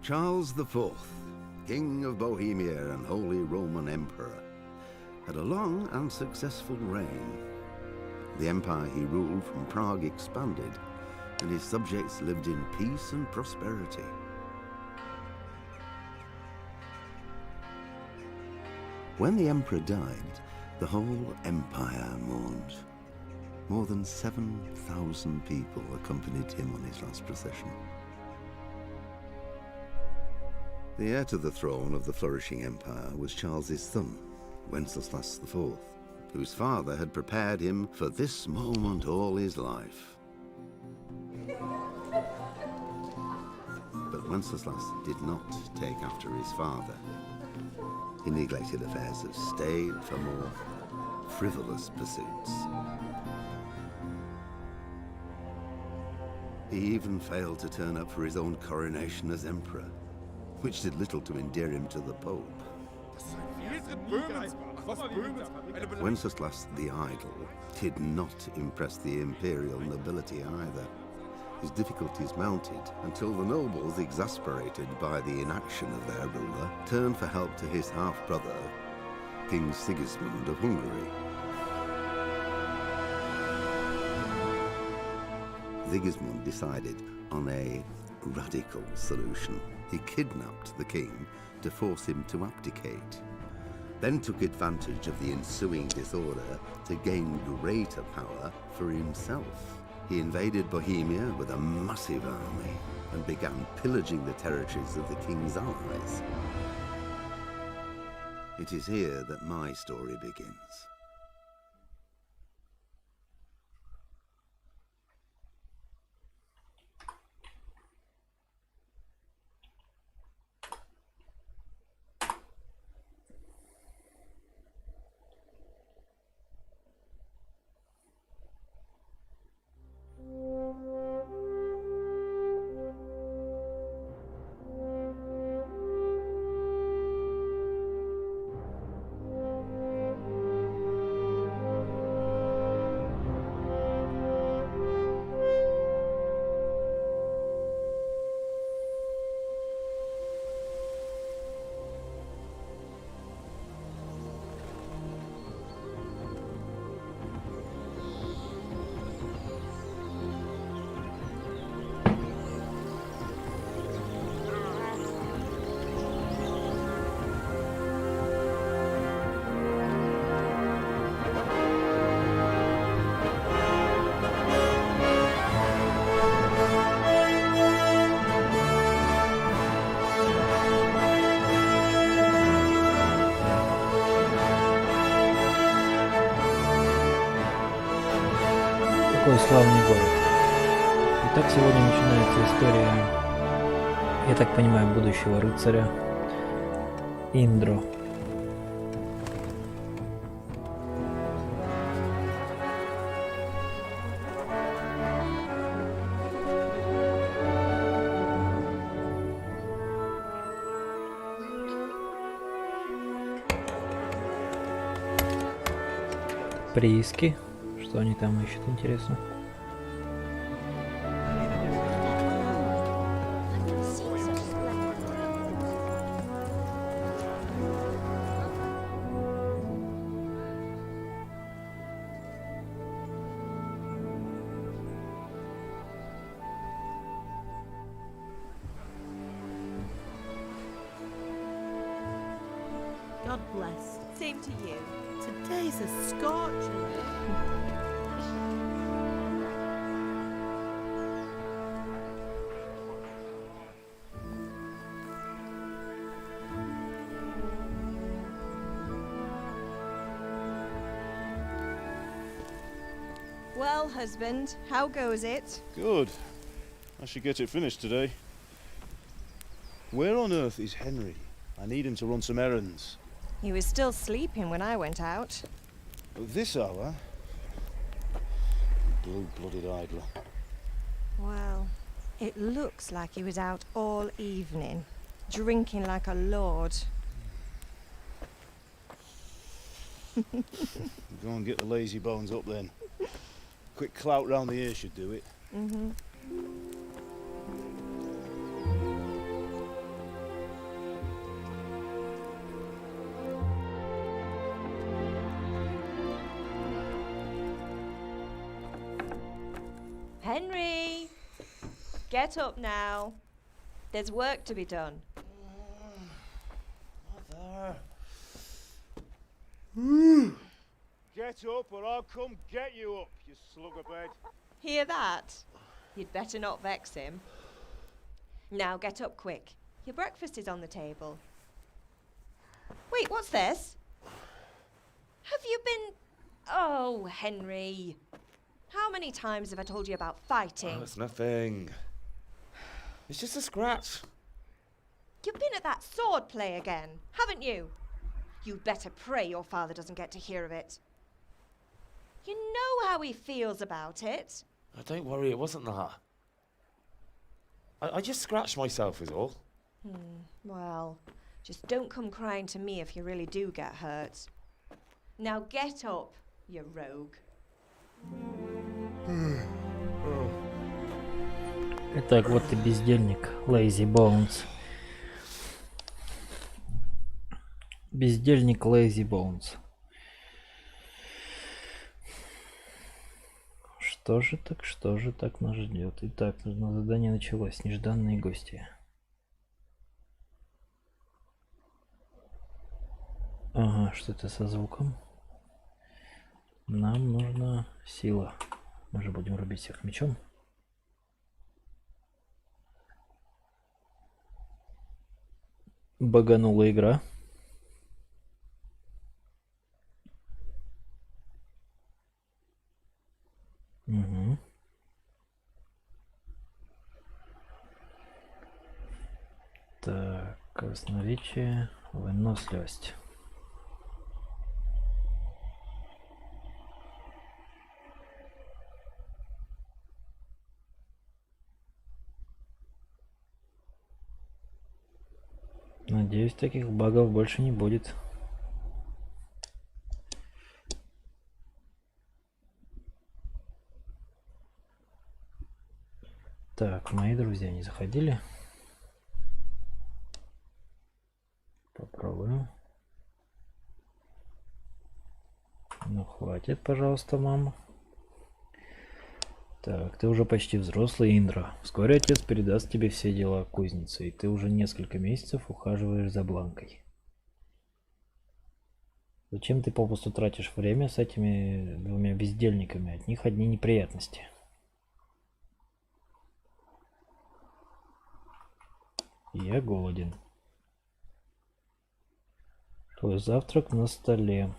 Charles IV, King of Bohemia and Holy Roman Emperor, had a long and successful reign. The empire he ruled from Prague expanded, and his subjects lived in peace and prosperity. When the emperor died, the whole empire mourned. More than 7,000 people accompanied him on his last procession. The heir to the throne of the flourishing empire was Charles's son, Wenceslas IV, whose father had prepared him for this moment all his life. But Wenceslas did not take after his father. He neglected affairs of state for more frivolous pursuits. He even failed to turn up for his own coronation as emperor, which did little to endear him to the Pope. Wenceslas the Idle did not impress the imperial nobility either. His difficulties mounted until the nobles, exasperated by the inaction of their ruler, turned for help to his half-brother, King Sigismund of Hungary. Sigismund decided on a radical solution. He kidnapped the king to force him to abdicate, then took advantage of the ensuing disorder to gain greater power for himself. He invaded Bohemia with a massive army and began pillaging the territories of the king's allies. It is here that my story begins. Какой славный город. Итак, сегодня начинается история, я так понимаю, будущего рыцаря Индро. Прииски. Что они там ищут, интересно? God bless. Same to you. Today's a scorcher. Well, husband, how goes it? Good. I should get it finished today. Where on earth is Henry? I need him to run some errands. He was still sleeping when I went out. At this hour? Blue-blooded idler. Well, it looks like he was out all evening, drinking like a lord. Go and get the lazy bones up then. Quick clout round the ear should do it. Henry! Get up now. There's work to be done. Mother. Get up or I'll come get you up, you slugabed. Hear that? You'd better not vex him. Now get up quick. Your breakfast is on the table. Wait, what's this? Have you been... Oh, Henry. How many times have I told you about fighting? Oh, it's nothing. It's just a scratch. You've been at that sword play again, haven't you? You'd better pray your father doesn't get to hear of it. You know how he feels about it. Oh, don't worry, it wasn't that. I just scratched myself is all. Well, just don't come crying to me if you really do get hurt. Now get up, you rogue. Итак, вот ты бездельник, Lazy Bones. Бездельник Lazy Bones. Что же так нас ждет? Итак, задание началось. Нежданные гости. Ага, что это со звуком? Нам нужна сила. Мы же будем рубить всех мечом. Баганула игра. Угу. Так, красноречие, выносливость. Надеюсь, таких багов больше не будет. Так, мои друзья не заходили. Попробуем. Ну, хватит, пожалуйста, мама. Так, ты уже почти взрослый, Индро. Вскоре отец передаст тебе все дела кузницы, и ты уже несколько месяцев ухаживаешь за Бланкой. Зачем ты попусту тратишь время с этими двумя бездельниками? От них одни неприятности. Я голоден. Твой завтрак на столе.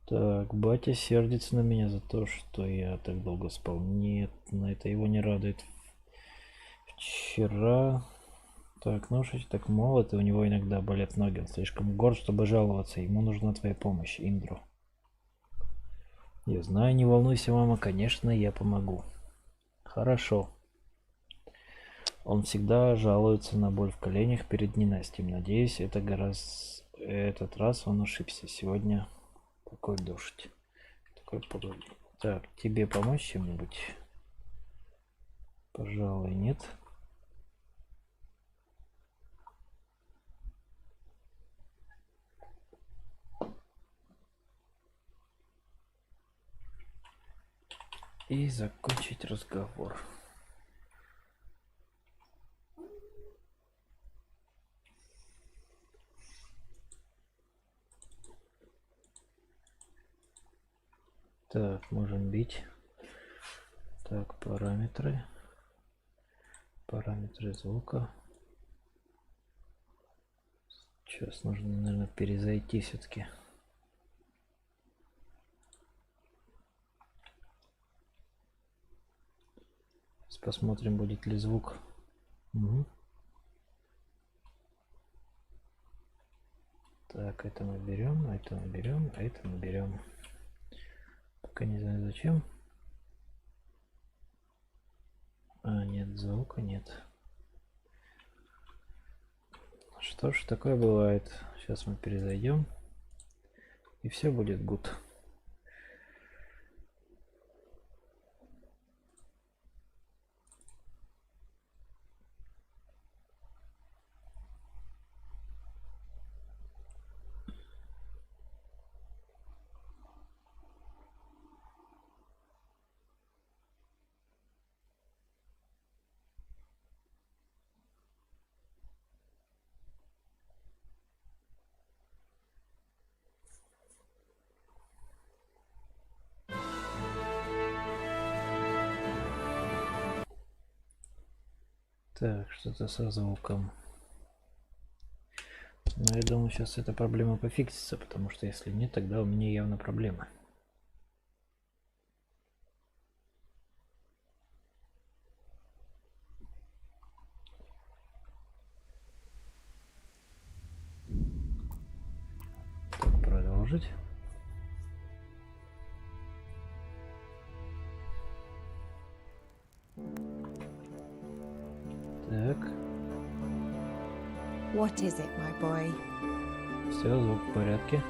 Так, батя сердится на меня за то, что я так долго спал. Нет, на это его не радует. Вчера... Так, ножичек так молод, и у него иногда болят ноги. Он слишком горд, чтобы жаловаться. Ему нужна твоя помощь, Индро. Я знаю, не волнуйся, мама, конечно, я помогу. Хорошо. Он всегда жалуется на боль в коленях перед ненастьем. Надеюсь, этот раз он ошибся. Сегодня такой дождь. Такой погода. Так, тебе помочь чем-нибудь? Пожалуй, нет. И закончить разговор. Так, можем бить. Так, параметры. Параметры звука. Сейчас нужно, наверное, перезайти все-таки. Посмотрим, будет ли звук. Угу. Так, это мы берем, это мы берем, а это мы берем. Пока не знаю зачем. А, нет, звука нет. Что ж, такое бывает. Сейчас мы перезайдем. И все будет good. Так, что-то со звуком. Но я думаю, сейчас эта проблема пофиксится, потому что если нет, тогда у меня явно проблемы. Так, продолжить. Так. What is it, my boy? Все, звук в порядке.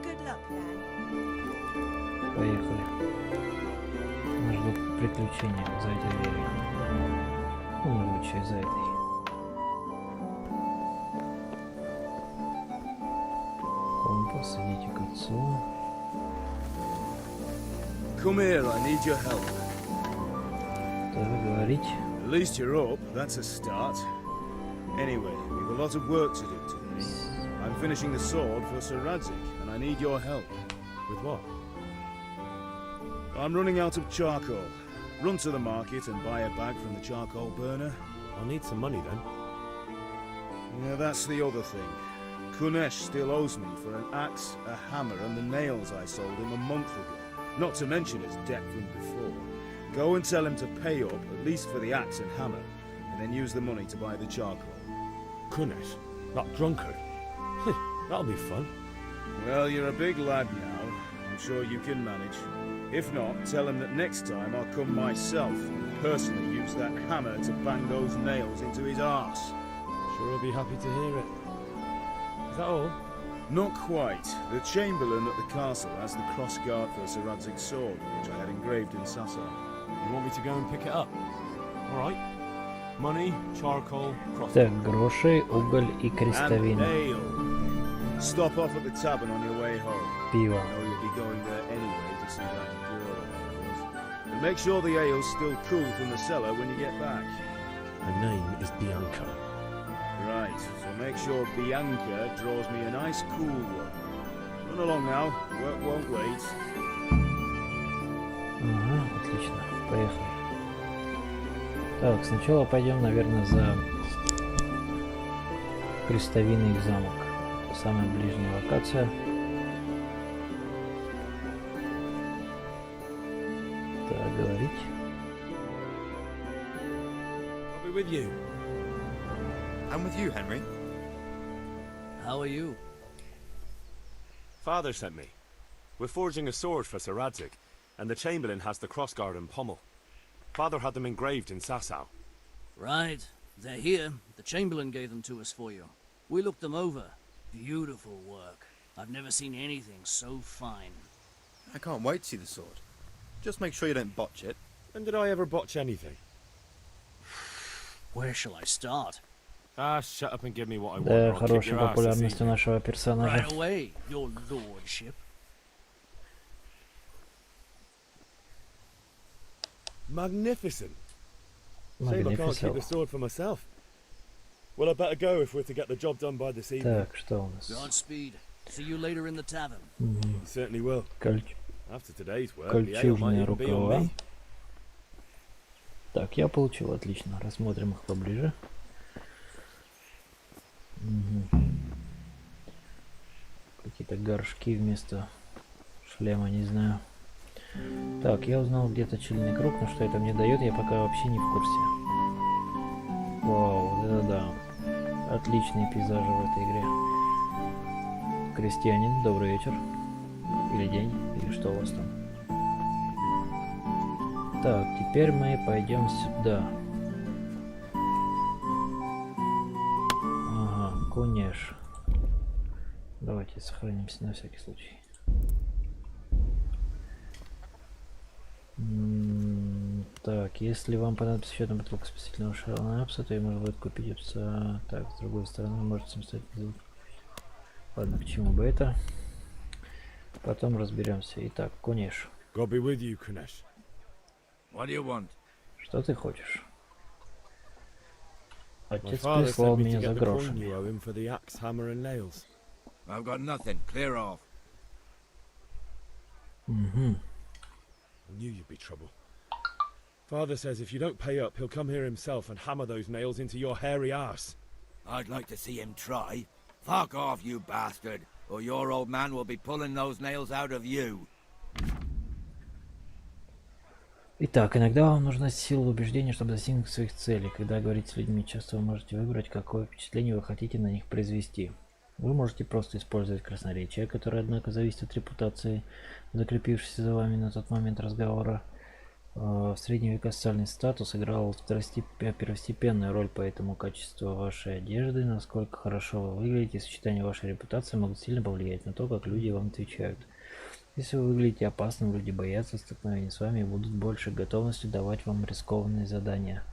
Good luck, then. Поехали. Нас ждут приключения за этой дверью. Ну, может быть, еще и за этой. Компас, идите к отцу. Come here, I need your help. Так, говорить. At least you're up, that's a start. Anyway, we've a lot of work to do today. I'm finishing the sword for Sir Radzik, and I need your help. With what? I'm running out of charcoal. Run to the market and buy a bag from the charcoal burner. I'll need some money then. Yeah, that's the other thing. Kunesh still owes me for an axe, a hammer, and the nails I sold him a month ago. Not to mention his debt from before. Go and tell him to pay up, at least for the axe and hammer, and then use the money to buy the charcoal. Kunesh, that drunkard. That'll be fun. Well, you're a big lad now. I'm sure you can manage. If not, tell him that next time I'll come myself and personally use that hammer to bang those nails into his arse. Sure he'll be happy to hear it. Is that all? Not quite. The Chamberlain at the castle has the crossguard for Sir Radzig's sword, which I had engraved in Sasau. You want me to go and pick it up? Alright. Money, charcoal, cross. Так, гроши, уголь и And крестовина. ale. Stop off at the tavern on your way home. Пиво. I know you'll be going there anyway to see that girl of yours. And make sure the ale's still cool from the cellar when you get back. Her name is Bianca. Right, so make sure Bianca draws me a nice cool one. Run along now, work won't wait. Ага, отлично. Поехали. Так, сначала пойдем, наверное, за крестовиной в замок. Это самая ближняя локация. Так, говорить. I'll be with you. I'm with you, Henry. How are you? Father sent me. We're forging a sword for Sir Radzik, and the Chamberlain has the crossguard and pommel. Father had them engraved in Sasau. Right. They're here. The Chamberlain gave them to us for you. We looked them over. Beautiful work. I've never seen anything so fine. I can't wait to see the sword. Just make sure you don't botch it. When did I ever botch anything? Where shall I start? Ah, shut up and give me what I want. Да, or I'll kick хорошая your ass this популярность у evening. нашего персонажа. Right away, your lordship. Magnificent. Shame I can't keep the Magnificent. sword for myself. Well, I better go if we're to get the job done by this evening. Так, что у нас? Godspeed. See you later in the tavern. You certainly will. After today's work, the ale might Кольчужные even be on рукава. me. Так, я получил, отлично. Рассмотрим их поближе. Какие-то горшки вместо шлема, не знаю. Так, я узнал где-то чильный круг, но что это мне дает, я пока вообще не в курсе. Вау, вот это да. Отличные пейзажи в этой игре. Крестьянин, добрый вечер. Или день, или что у вас там. Так, теперь мы пойдем сюда. Ага, Кунеш. Давайте сохранимся на всякий случай. Так, если вам понадобится еще одна бутылка спасительного шарнапса, то ее можно будет купить. Так, с другой стороны, можете самостоятельно. Ладно, к чему бы это? Потом разберемся. Итак, Кунеш. God be with you, Kunesh. What do you want? Что ты хочешь? My Отец father прислал sent me to меня за get the coin грошами. you owe him for the axe, hammer, and nails. I've got nothing. Clear off. Угу. I knew you'd be trouble. Father says if you don't pay up, he'll come here himself and hammer those nails into your hairy arse. I'd like to see him try. Fuck off, you bastard, or your old man will be pulling those nails out of you. Итак, иногда вам нужна сила убеждения, чтобы достигнуть своих целей. Когда говорите с людьми, часто вы можете выбрать, какое впечатление вы хотите на них произвести. Вы можете просто использовать красноречие, которое, однако, зависит от репутации, закрепившейся за вами на тот момент разговора. В средние века социальный статус играл первостепенную роль, поэтому качество вашей одежды, насколько хорошо вы выглядите, сочетание вашей репутации могут сильно повлиять на то, как люди вам отвечают. Если вы выглядите опасным, люди боятся столкновения с вами и будут больше готовностью давать вам рискованные задания.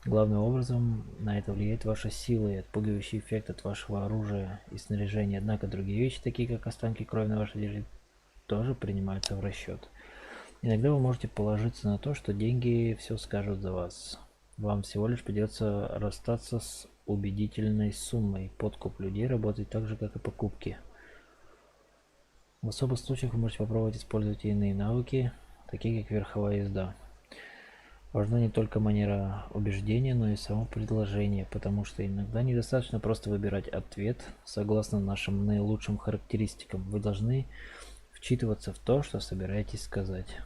Главным образом на это влияет ваша сила и отпугивающий эффект от вашего оружия и снаряжения. Однако другие вещи, такие как останки крови на вашей одежде, тоже принимаются в расчет. Иногда вы можете положиться на то, что деньги все скажут за вас. Вам всего лишь придется расстаться с убедительной суммой. Подкуп людей работает так же, как и покупки. В особых случаях вы можете попробовать использовать иные навыки, такие как верховая езда. Важна не только манера убеждения, но и само предложение, потому что иногда недостаточно просто выбирать ответ согласно нашим наилучшим характеристикам. Вы должны вчитываться в то, что собираетесь сказать.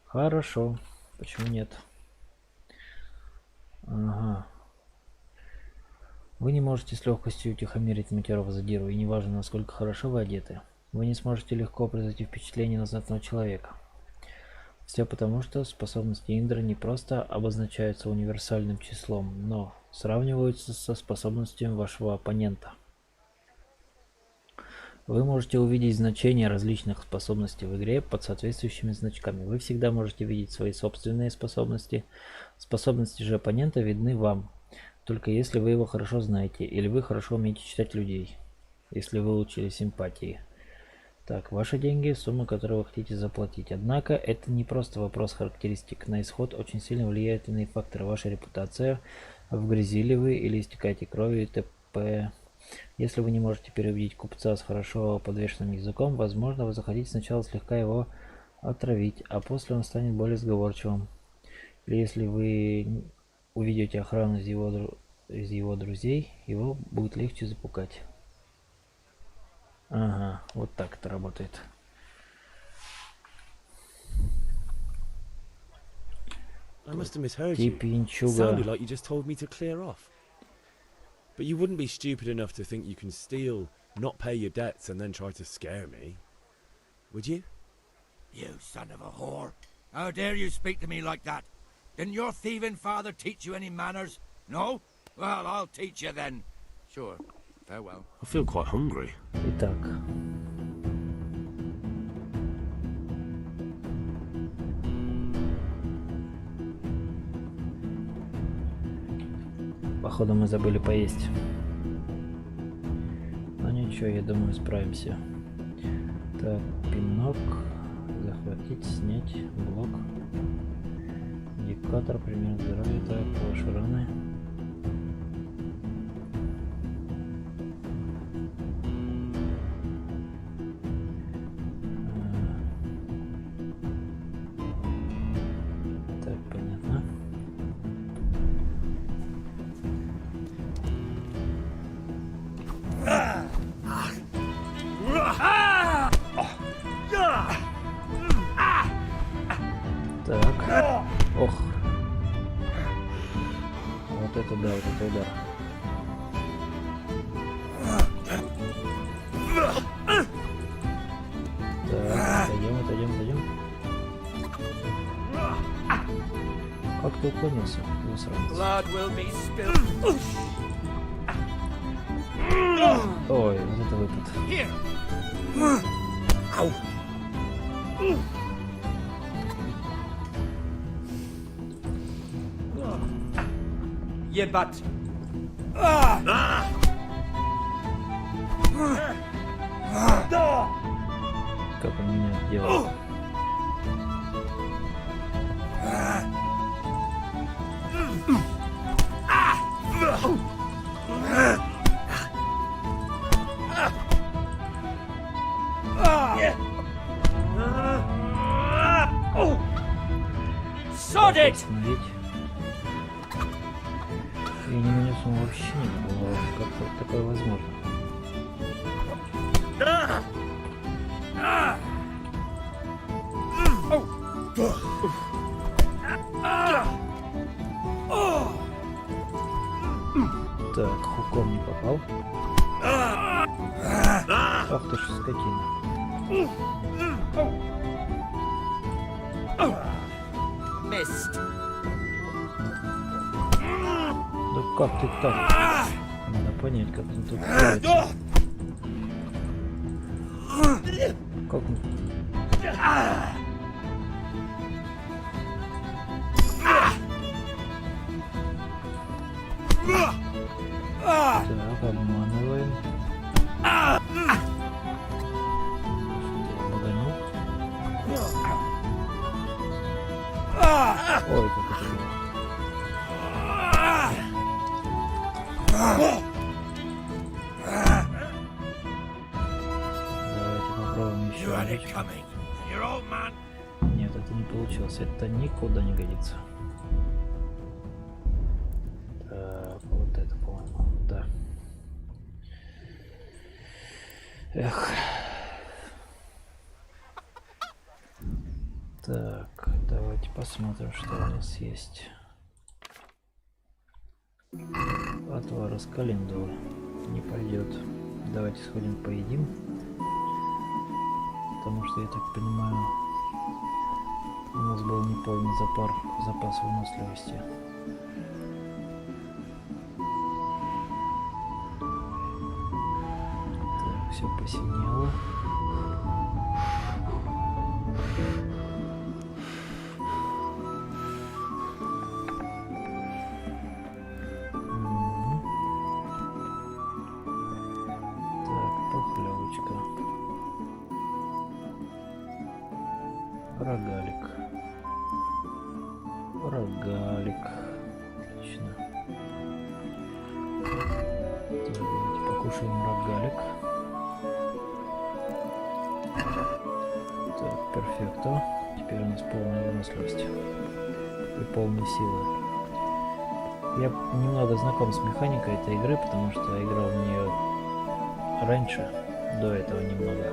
Хорошо. Почему нет? Ага. Вы не можете с легкостью утихомирить матерого задиру, и неважно, насколько хорошо вы одеты, вы не сможете легко произвести впечатление на знатного человека. Все потому, что способности Индро не просто обозначаются универсальным числом, но сравниваются со способностями вашего оппонента. Вы можете увидеть значения различных способностей в игре под соответствующими значками. Вы всегда можете видеть свои собственные способности. Способности же оппонента видны вам, только если вы его хорошо знаете, или вы хорошо умеете читать людей, если вы улучшили симпатии. Так, ваши деньги – сумма, которую вы хотите заплатить. Однако, это не просто вопрос характеристик. На исход очень сильно влияют иные факторы. Ваша репутация, в грязи ли вы или истекаете кровью и т.п. Если вы не можете переубедить купца с хорошо подвешенным языком, возможно, вы захотите сначала слегка его отравить, а после он станет более сговорчивым. Или если вы уведете охрану из его друзей, его будет легче запугать. Ага, вот так это работает. I must have misheard you. It sounded like you just told me to clear off. But you wouldn't be stupid enough to think you can steal, not pay your debts, and then try to scare me, would you? You son of a whore. How dare you speak to me like that? Didn't your thieving father teach you any manners? No? Well, I'll teach you then. Sure. Farewell. I feel quite hungry. Итак. Походу мы забыли поесть. Но ничего, я думаю, справимся. Так, пинок. Захватить, снять, блок. Индикатор, пример здоровья. Так, ваши раны. Так, понятно. Так. Ох. Вот это да, вот это удар. Так, отойдем. Как ты уклонился, засранец? Ой, вот это выпад. Ебать! Как он меня делает? Остановить. И не нанес ему вообще никакого урона. Как такое возможно? Так, хуком не попал. Ах ты ж скотина. Да как ты так? Надо понять, как он тут делается. Как он... Так, обманываем. Обманул. Ой, как это было. Давайте попробуем еще разочек. Нет, это не получилось. Это никуда не годится. Так, вот это, по-моему, да. Эх. Так, давайте посмотрим, что у нас есть. Отвар из календулы. Не пойдет. Давайте сходим поедим. Потому что, я так понимаю, у нас был неполный запас выносливости. Так, все посинело. Рогалик. Рогалик. Отлично. Так, давайте покушаем рогалик. Так, перфекто. Теперь у нас полная выносливость и полные силы. Я немного знаком с механикой этой игры, потому что играл в нее раньше, до этого немного.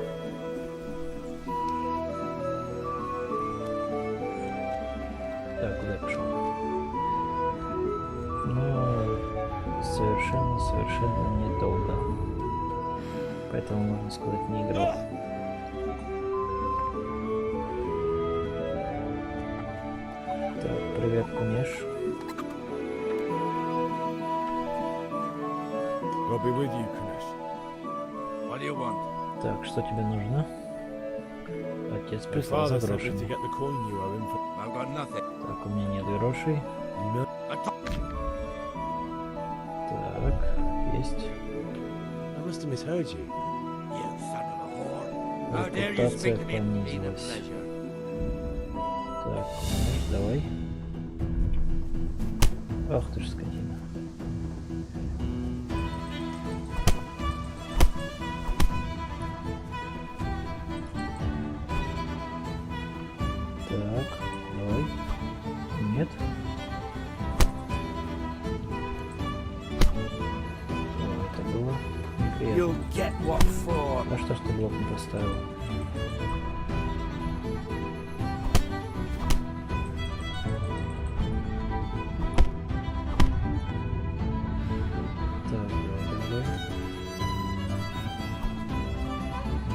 Так, куда я пошел? Ну, совершенно недолго. Поэтому, можно сказать, не играл. Так, привет, Кунеш. I'll be with you, Kunesh. What do you want? Так, что тебе нужно? Отец прислал за грошами. I've got nothing. Так, у меня нет грошей. Так, есть. I must have misheard you. You son of a whore. How dare you Репутация speak to me in a понизилась. pleasure? Так, давай. Ах ты ж скотина. Так, давай. Нет. О, это было неприятно. А что ж ты блок не поставил? Так, давай.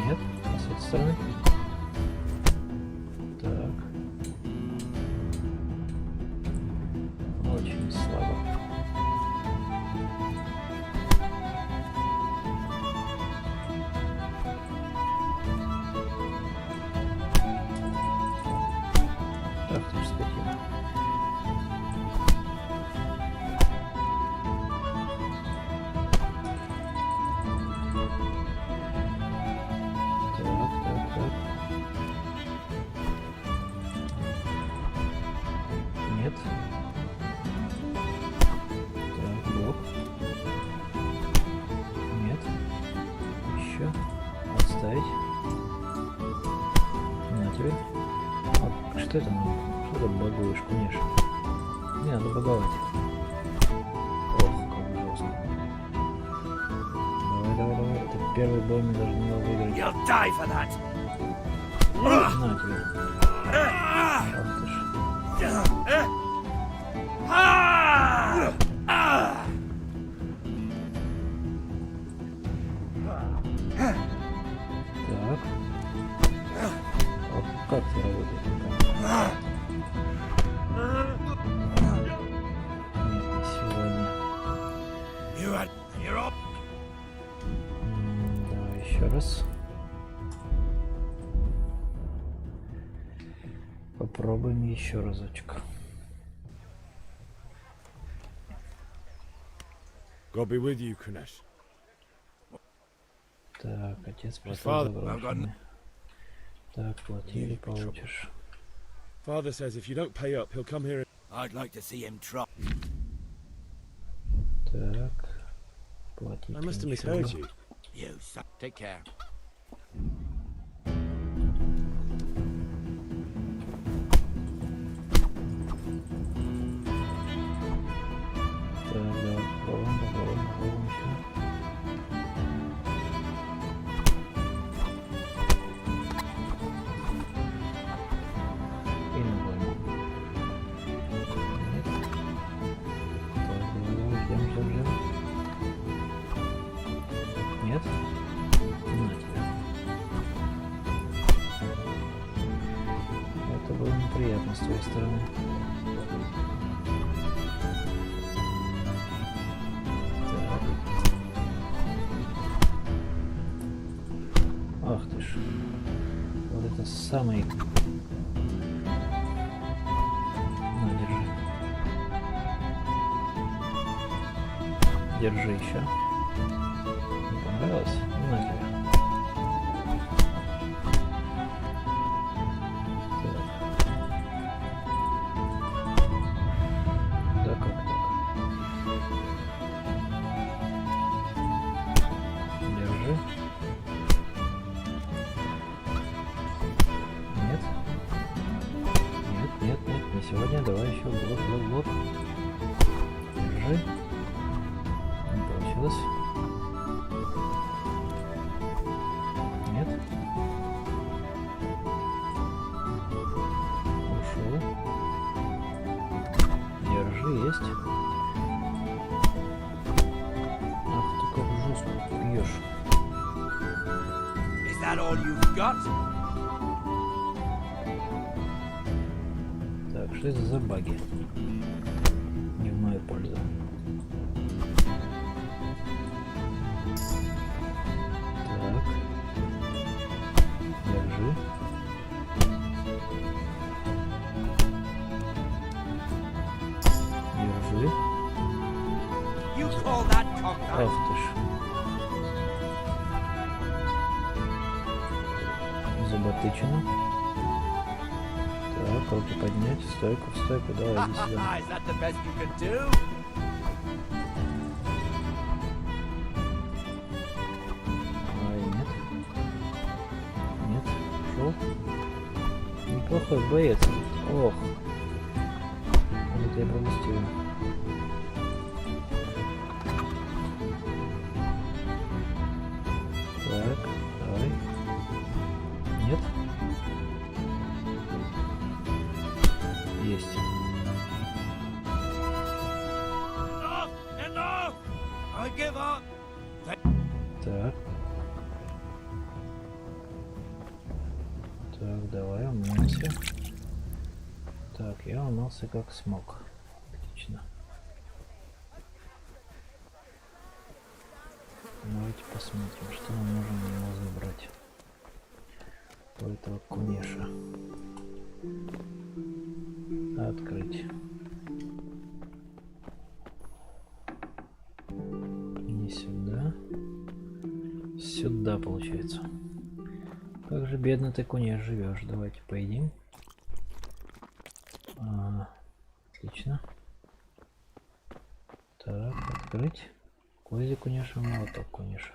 Нет, а с этой стороны. Так. Очень слабо. Ах ты ж скотина. Так. Нет. Так, блок. Нет. Еще. Отставить. На тебе. А что это? Что ты багуешь, конечно? торговать. Ох, как жестко. Давай. Это первый бой мы должны его выиграть. You'll die for that. На тебе. Ах ты ж. Так. Вот как это работает? Нет, не сегодня. Давай еще раз. Попробуем еще разочек. God be with you, Kunesh. Так, отец прислал заброшенный. Так, платили, получишь. Father says if you don't pay up, he'll come here. I'd like to see him try. Так, платить. I must have misheard ничего. you. You son. Take care. Так, давай попробуем еще. И на войну. Нет. Так, давай, ждем. Нет? На тебя. Это было неприятно с твоей стороны. Ах ты ж. Вот это самый... На, держи. Держи еще. Не понравилось? На тебя. Так. Да как так? Держи. Нет, не сегодня, давай еще блок. Держи. Не получилось. Нет. Ушел. Держи, есть. Ах ты как жестко бьешь. Is that all you've got? Так, что это за баги? Не в мою пользу. Так. Держи. Держи. You call that contact? Ах ты ж. Заботычено. Так, руки поднять, в стойку, давай, иди сюда. Is that the best you can do? Ай, нет, ушел. Неплохой боец. Ох, вот я пропустил. Так, давай. Нет. Есть. Enough! I give up! Так. Так, давай, умылся. Так, я умылся как смог. Отлично. Давайте посмотрим, что мы можем у него забрать. У этого кунеша. Открыть. Не сюда. Сюда получается. Как же бедно ты, кунеш, живешь. Давайте поедим. Отлично. Так, открыть. Кози кунеша, молоток кунеша.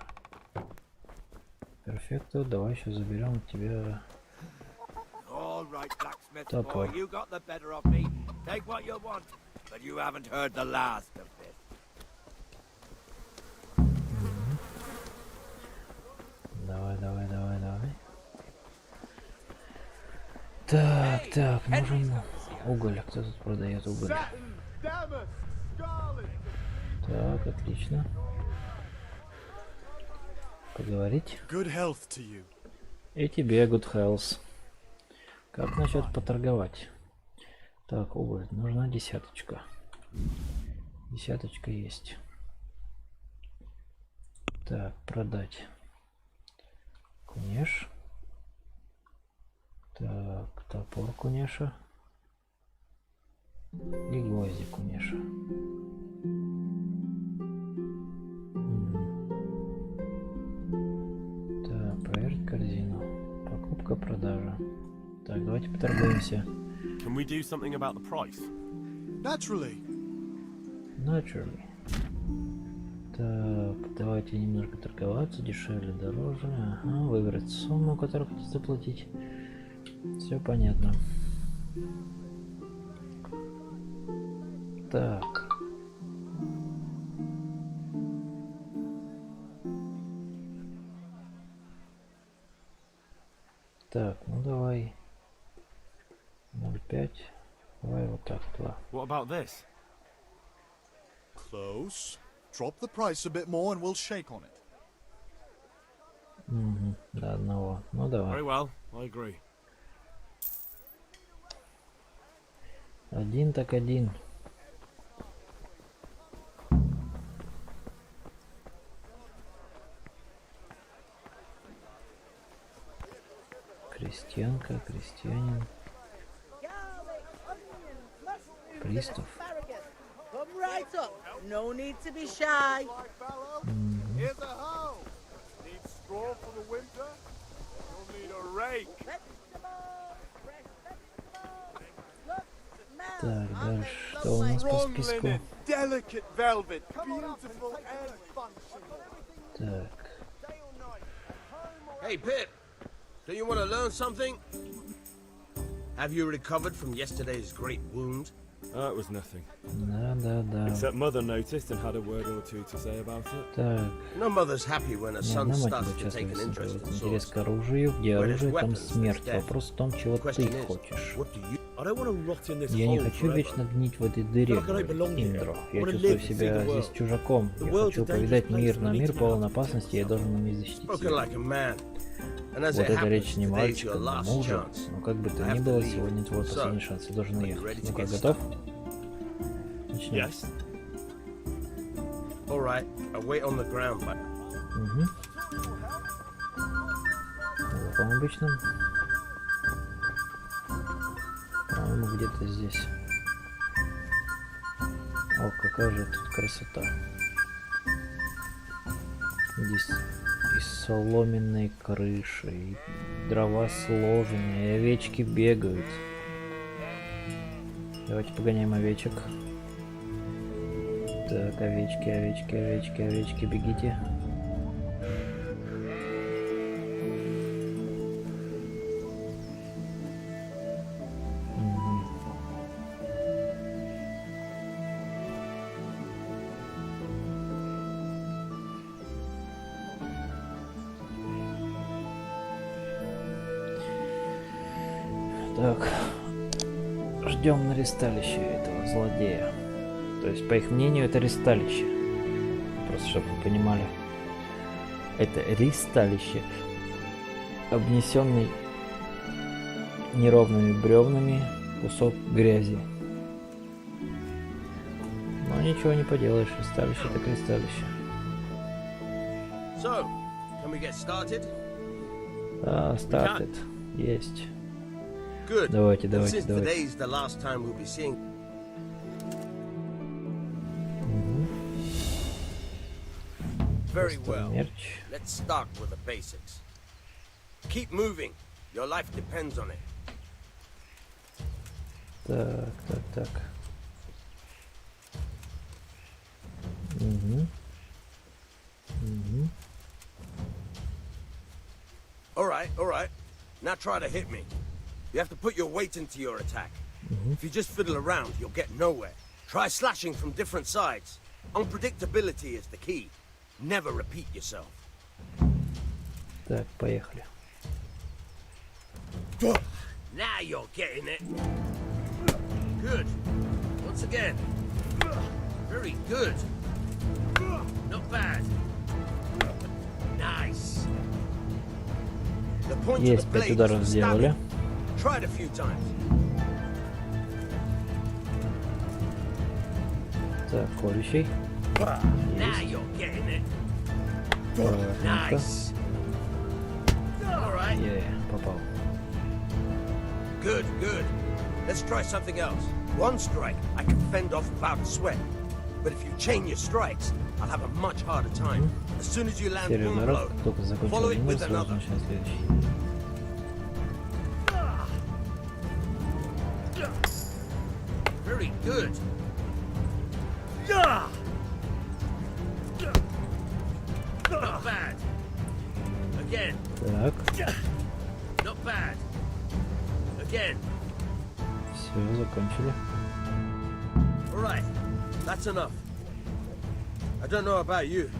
Перфекто. Давай еще заберем от тебя All right, blacksmith топор. boy, you got the better of me. Take what you want. but you haven't heard the last of it. Давай, давай, давай, давай. Так, так, нужен уголь. Кто тут продает уголь? Так, отлично. Поговорить. И тебе good health. Как насчет поторговать? Так, уголь. Нужна десяточка. Десяточка есть. Так, продать. Кунеш. Так, топор кунеша. И гвозди кунеша. Так, проверить корзину. Покупка, продажа. Так, давайте поторгуемся. Can we do something about the price? Naturally. Так, давайте немножко торговаться, дешевле, дороже. Ага, выбрать сумму, которую хотите заплатить. Все понятно. Так. Так, ну давай. 0,5. Давай вот так, 2. What about this? Close. Drop the price a bit more and we'll shake on it. Угу, до одного. Ну давай. Very well, I agree. Один так один. Крестьянка, крестьянин. Пристав. No need to be shy. Here's a hoe. Need straw for the winter? You'll need a rake. Так, дальше. Что у нас по списку? Delicate velvet, beautiful and functional. Так. Hey, Pip. Do you want to learn something? Have you recovered from yesterday's great wound? It was nothing. Да. Except Mother noticed and had a word or two to say about it. Так. No mother's happy when her son starts to take an interest in Интерес swords. к оружию, где оружие, там смерть. Вопрос в том, чего ты хочешь. Я не хочу вечно гнить в этой дыре, Индро. Я чувствую себя здесь чужаком. Я хочу повидать мир, но мир полон опасности, я должен уметь защитить себя. Вот это речь не мальчика, но мужа. Но как бы то ни было, сегодня твой последний шанс, я должен уехать. Ну как, готов? Начнем. Угу. В каком обычном? По-моему, где-то здесь. О, какая же тут красота. Здесь и соломенные крыши, и дрова сложены, и овечки бегают. Давайте погоняем овечек. Так, овечки, бегите. Так, ждем на ресталище этого злодея. То есть, по их мнению, это ресталище. Просто, чтобы вы понимали. Это ресталище, обнесенный неровными бревнами кусок грязи. Но ничего не поделаешь, ресталище так ресталище. So, can we get started? Да, started. Есть. Good. Давайте. Today's the last time we'll be seeing. Very well. Let's start with the basics. Keep moving. Your life depends on it. Так. Угу. All right. Now try to hit me. You have to put your weight into your attack. If you just fiddle around, you'll get nowhere. Try slashing from different sides. Unpredictability is the key. Never repeat yourself. Так, поехали. Now you're getting it. Good. Once again. Very good. Not bad. Nice. The point Есть of the 5 blade ударов is for сделали. stabbing. Try it a few times. Так, колющий. Now you're getting it. Nice. All right. Попал. Good, good. Let's try something else. One strike, I can fend off without a sweat. But if you chain your strikes, I'll have a much harder time. As soon as you land Серия one ударов. blow, Только закончил follow it один, with сразу another. начинает следующий. Very good. Not bad. Again. Так. Not bad. Again. Все, закончили. All right. That's enough. I don't know about you,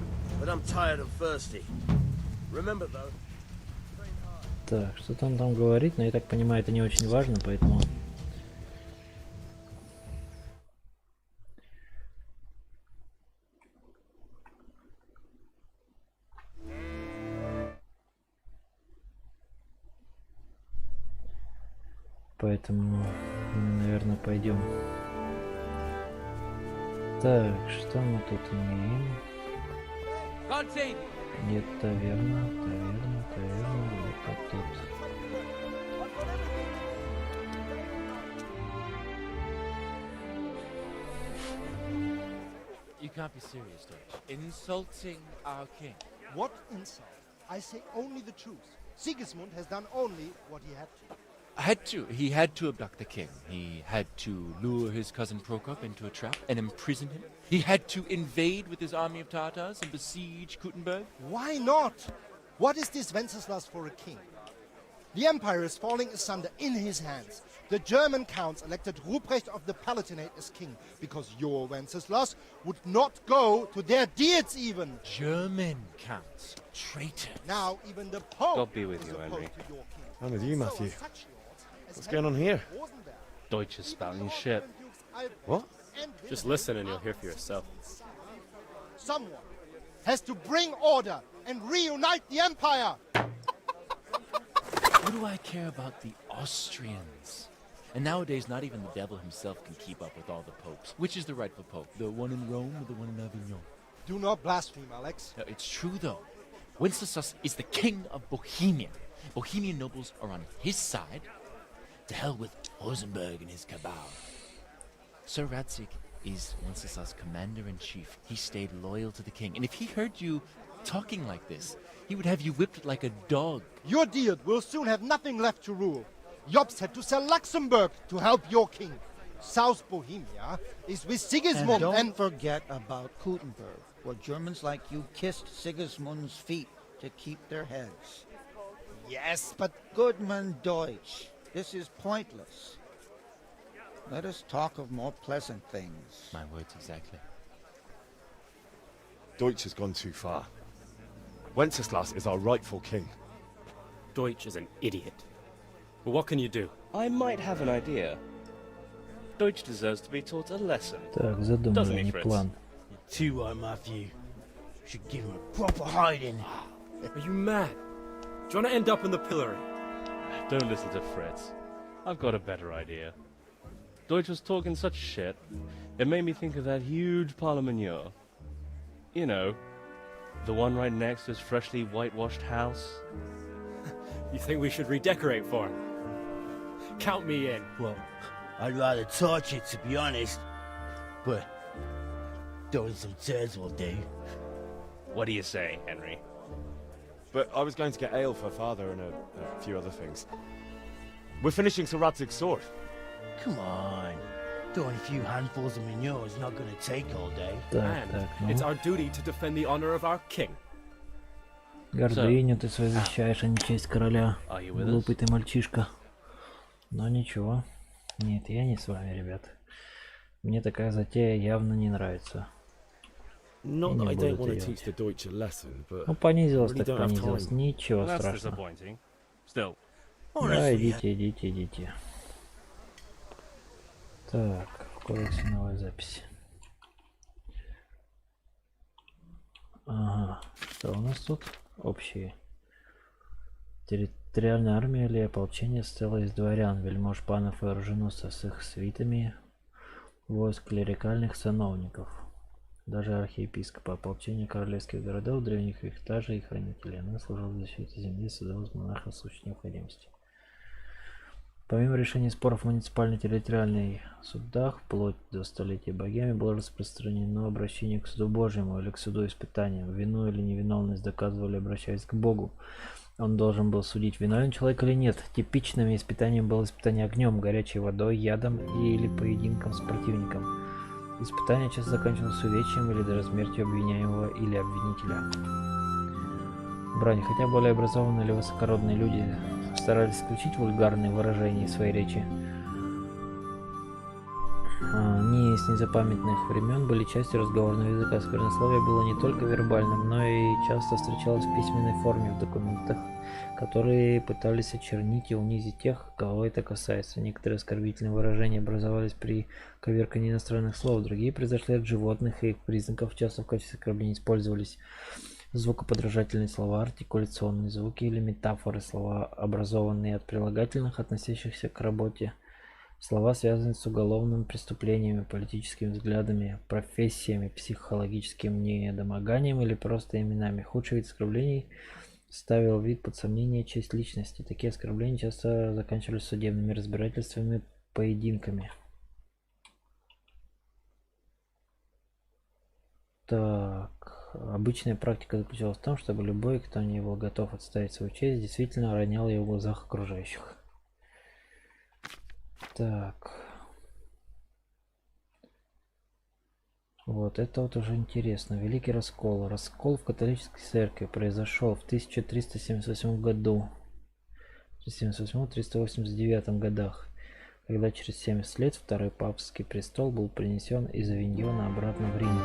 but I'm tired and thirsty. Remember though. Так, что-то он там говорит, но я так понимаю, это не очень важно, поэтому... Поэтому мы, наверное, пойдем. Так, что мы тут имеем? Нет, таверна. Вот как тут. You can't be serious, Dutch. Insulting our king. What insult? I say only the truth. Sigismund has done only what he had to. He had to abduct the king. He had to lure his cousin Prokop into a trap and imprison him. He had to invade with his army of Tartars and besiege Kuttenberg. Why not? What is this Wenceslas for a king? The empire is falling asunder in his hands. The German counts elected Ruprecht of the Palatinate as king because your Wenceslas would not go to their deeds even. German counts. Traitors. Now even the Pope God be with is you, opposed Henry. to your king. I'm with you, Matthew. So such lords as What's going on here? Deutsch is spouting shit. What? Just listen and you'll hear for yourself. Someone has to bring order and reunite the empire. What do I care about the Austrians? And nowadays, not even the devil himself can keep up with all the popes. Which is the rightful pope? The one in Rome or the one in Avignon? Do not blaspheme, Alex. No, it's true, though. Wenceslas is the king of Bohemia. Bohemian nobles are on his side. To hell with Rosenberg and his cabal. Sir Radzig is Wenceslas' commander-in-chief. He stayed loyal to the king. And if he heard you talking like this, he would have you whipped like a dog. Your deed will soon have nothing left to rule. Jobst had to sell Luxembourg to help your king. South Bohemia is with Sigismund and don't forget about Kuttenberg, where Germans like you kissed Sigismund's feet to keep their heads. Yes, but... Goodman Deutsch, this is pointless. Let us talk of more pleasant things. My words exactly. Deutsch has gone too far. Wenceslas is our rightful king. Deutsch is an idiot. But what can you do? I might have an idea. Deutsch deserves to be taught a lesson. Так, Doesn't задумывай, he, не Fritz? план. Too right, Matthew. Should give him a proper hiding. Are you mad? Do you want to end up in the pillory? Don't listen to Fritz. I've got a better idea. Deutsch was talking such shit, it made me think of that huge parliament. You know, the one right next to his freshly whitewashed house. You think we should redecorate for him? Count me in. Well, I'd rather torch it, to be honest. But throwing some turds will do. What do you say, Henry? But I was going to get ale for father and a few other things. We're finishing Sir Radzig's sword. Come on. Throwing a few handfuls of manure is not going to take all day. And it's our duty to defend the honor of our king. Гордыню ты свою защищаешь, а не честь короля. Are you with Глупый ты мальчишка. Но ничего. Нет, я не с вами, ребят. Мне такая затея явно не нравится. Not that I don't want to teach the Deutsch a lesson, but ну, понизилось I really так don't have понизилось. time. Ничего That's страшного. disappointing. Still. Да, идите. Так, в кодексе новая запись. Ага, что у нас тут? Общие. Территориальная армия или ополчение состояла из дворян, вельмож, панов и оруженосцев с их свитами, войск клерикальных сановников, даже архиепископа, ополчение королевских городов, древних вихтажей и хранителей. Она служила в защите земли, создавала монарха в случае необходимости. Помимо решения споров в муниципально-территориальных судах, вплоть до столетия богами, было распространено обращение к суду Божьему или к суду испытания. Вину или невиновность доказывали, обращаясь к Богу. Он должен был судить, виновен человек или нет. Типичным испытанием было испытание огнем, горячей водой, ядом или поединком с противником. Испытание часто заканчивалось увечьем или даже смертью обвиняемого или обвинителя. Брань, хотя более образованные или высокородные люди старались исключить вульгарные выражения из своей речи, они с незапамятных времен были частью разговорного языка. Сквернословие было не только вербальным, но и часто встречалось в письменной форме в документах, которые пытались очернить и унизить тех, кого это касается. Некоторые оскорбительные выражения образовались при коверкании иностранных слов, другие произошли от животных и их признаков, часто в качестве оскорблений использовались звукоподражательные слова, артикуляционные звуки или метафоры, слова, образованные от прилагательных, относящихся к работе, слова, связанные с уголовными преступлениями, политическими взглядами, профессиями, психологическим недомоганием или просто именами. Худший вид оскорблений ставил вид под сомнение честь личности. Такие оскорбления часто заканчивались судебными разбирательствами, поединками. Так. Обычная практика заключалась в том, чтобы любой, кто не был готов отставить свою честь, действительно ронял ее в глазах окружающих. Так. Вот это вот уже интересно. Великий раскол. Раскол в католической церкви произошел в 1378 году. 378-389 годах, когда через 70 лет второй папский престол был принесен из Авиньона обратно в Рим.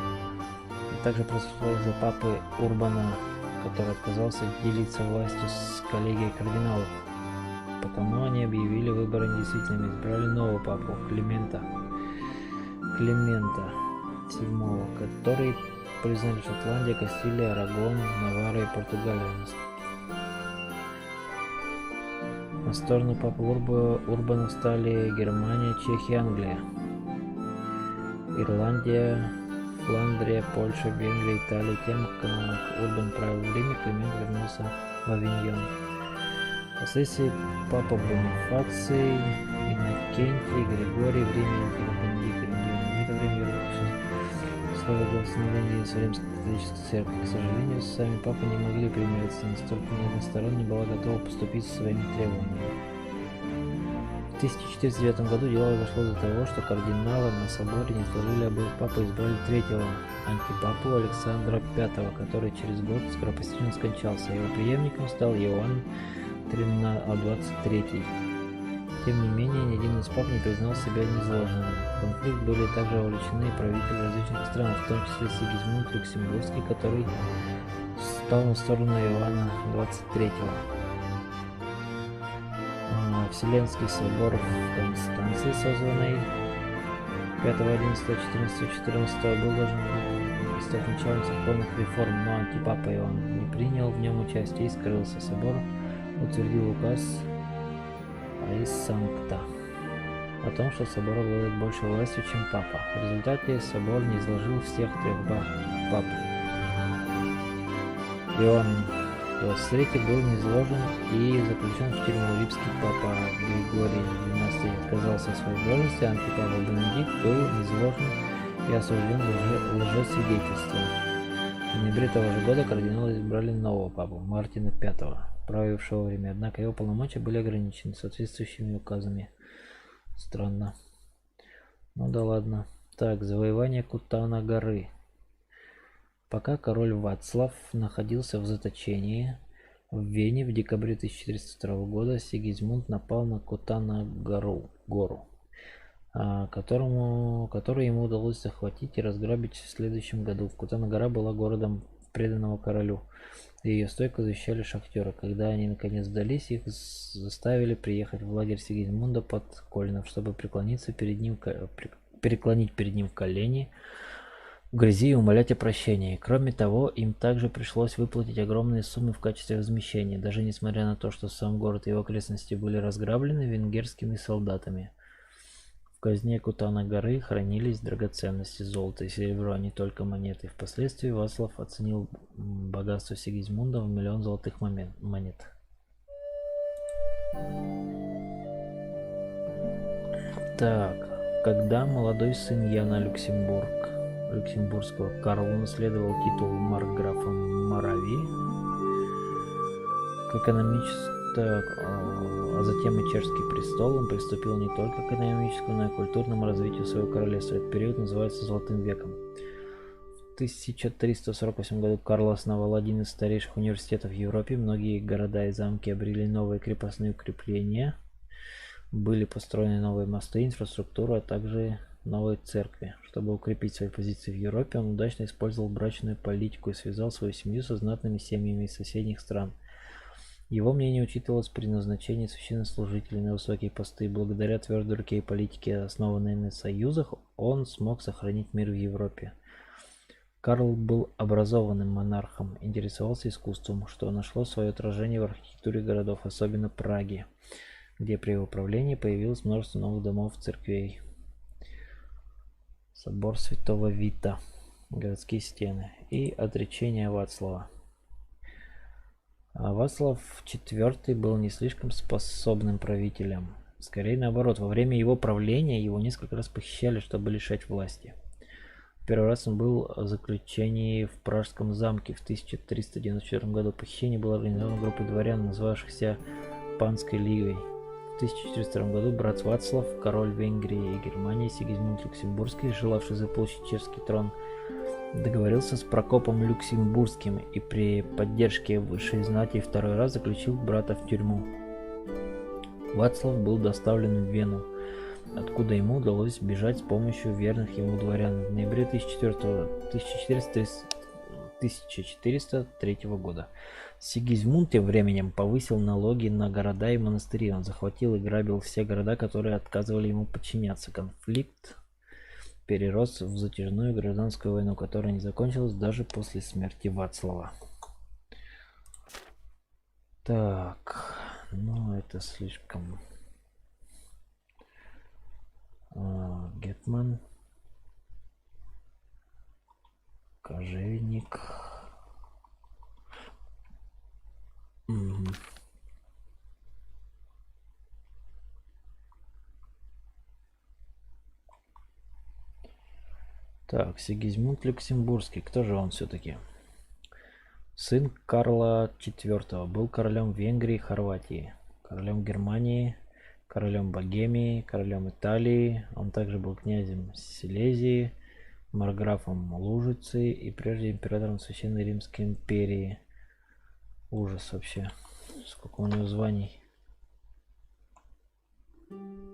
И также произошло из-за папы Урбана, который отказался делиться властью с коллегией кардиналов. Потому они объявили выборы недействительными, избрали нового папу Климента VII, который признали Шотландия, Кастилия, Арагон, Наварра и Португалия. На сторону папы Урбана встали Германия, Чехия, Англия, Ирландия, Фландрия, Польша, Венгрия, Италия. Тем, как Урбан правил в Риме, Климент вернулся в Авиньон. Впоследствии папа Бонифаций, Иннокентий, Григорий в Риме, Бенедикт в это время условия для восстановления Римской католической церкви. К сожалению, сами папы не могли примириться, настолько односторонне была готова поступить со своими требованиями. В 1409 году дело дошло до того, что кардиналы на соборе не сложили обоих пап и избрали третьего антипапу Александра V, который через год скоропостижно скончался. Его преемником стал Иоанн XXIII. Тем не менее, ни один из пап не признал себя низложенным. В конфликт были также вовлечены правители различных стран, в том числе Сигизмунд Люксембургский, который стал на сторону Иоанна XXIII. Вселенский собор в Констанции, созванный 5, 11, 14, 14, был должен стать началом церковных реформ, но антипапа Иоанн не принял в нем участие и скрылся. Собор утвердил указ из Санкта о том, что собор обладает большей властью, чем папа. В результате собор не изложил всех трех пап. Иоанн XXIII был низложен и заключен в тюрьму. Римский папа Григорий XII отказался от своей должности, антипапа Бенедикт был низложен и осужден за лжесвидетельство. В ноябре того же года кардиналы избрали нового папу, Мартина V, правившего в Риме, однако его полномочия были ограничены соответствующими указами. Странно. Ну да ладно. Так, завоевание Кутана горы. Пока король Вацлав находился в заточении в Вене в декабре 1302 года, Сигизмунд напал на Кутана гору. который ему удалось захватить и разграбить в следующем году. Кутана-гора была городом преданного королю, и ее стойко защищали шахтеры. Когда они наконец сдались, их заставили приехать в лагерь Сигизмунда под Кольнов, чтобы преклонить перед ним колени в грязи и умолять о прощении. Кроме того, им также пришлось выплатить огромные суммы в качестве возмещения, даже несмотря на то, что сам город и его окрестности были разграблены венгерскими солдатами. В казне Кутана-горы хранились драгоценности, золото и серебро, а не только монеты. Впоследствии Вацлав оценил богатство Сигизмунда в 1 000 000 золотых монет. Так, когда молодой сын Яна Люксембургского Карл унаследовал титул маркграфа Моравии, а затем и чешский престол, он приступил не только к экономическому, но и культурному развитию своего королевства. Этот период называется Золотым веком. В 1348 году Карл основал один из старейших университетов в Европе. Многие города и замки обрели новые крепостные укрепления, были построены новые мосты, инфраструктура, а также новые церкви. Чтобы укрепить свои позиции в Европе, он удачно использовал брачную политику и связал свою семью со знатными семьями из соседних стран. Его мнение учитывалось при назначении священнослужителей на высокие посты. Благодаря твердой руке и политике, основанной на союзах, он смог сохранить мир в Европе. Карл был образованным монархом, интересовался искусством, что нашло свое отражение в архитектуре городов, особенно Праги, где при его правлении появилось множество новых домов и церквей. Собор Святого Вита, городские стены и отречение Вацлава. А Вацлав IV был не слишком способным правителем. Скорее наоборот, во время его правления его несколько раз похищали, чтобы лишать власти. Первый раз он был в заключении в Пражском замке в 1394 году. Похищение было организовано группой дворян, называвшихся Панской лигой. В 1402 году брат Вацлав, король Венгрии и Германии Сигизмунд Люксембургский, желавший заполучить чешский трон, договорился с Прокопом Люксембургским и при поддержке высшей знати второй раз заключил брата в тюрьму. Вацлав был доставлен в Вену, откуда ему удалось бежать с помощью верных ему дворян. В ноябре 1403 года Сигизмунд тем временем повысил налоги на города и монастыри. Он захватил и грабил все города, которые отказывали ему подчиняться. Конфликт перерос в затяжную гражданскую войну, которая не закончилась даже после смерти Вацлава. Так, ну это слишком... Гетман, кожевник. Так, Сигизмунд Люксембургский. Кто же он все-таки? Сын Карла IV. Был королем Венгрии и Хорватии, королем Германии, королем Богемии, королем Италии. Он также был князем Силезии, марграфом Лужицы и прежде императором Священной Римской империи. Ужас вообще. Сколько у него званий.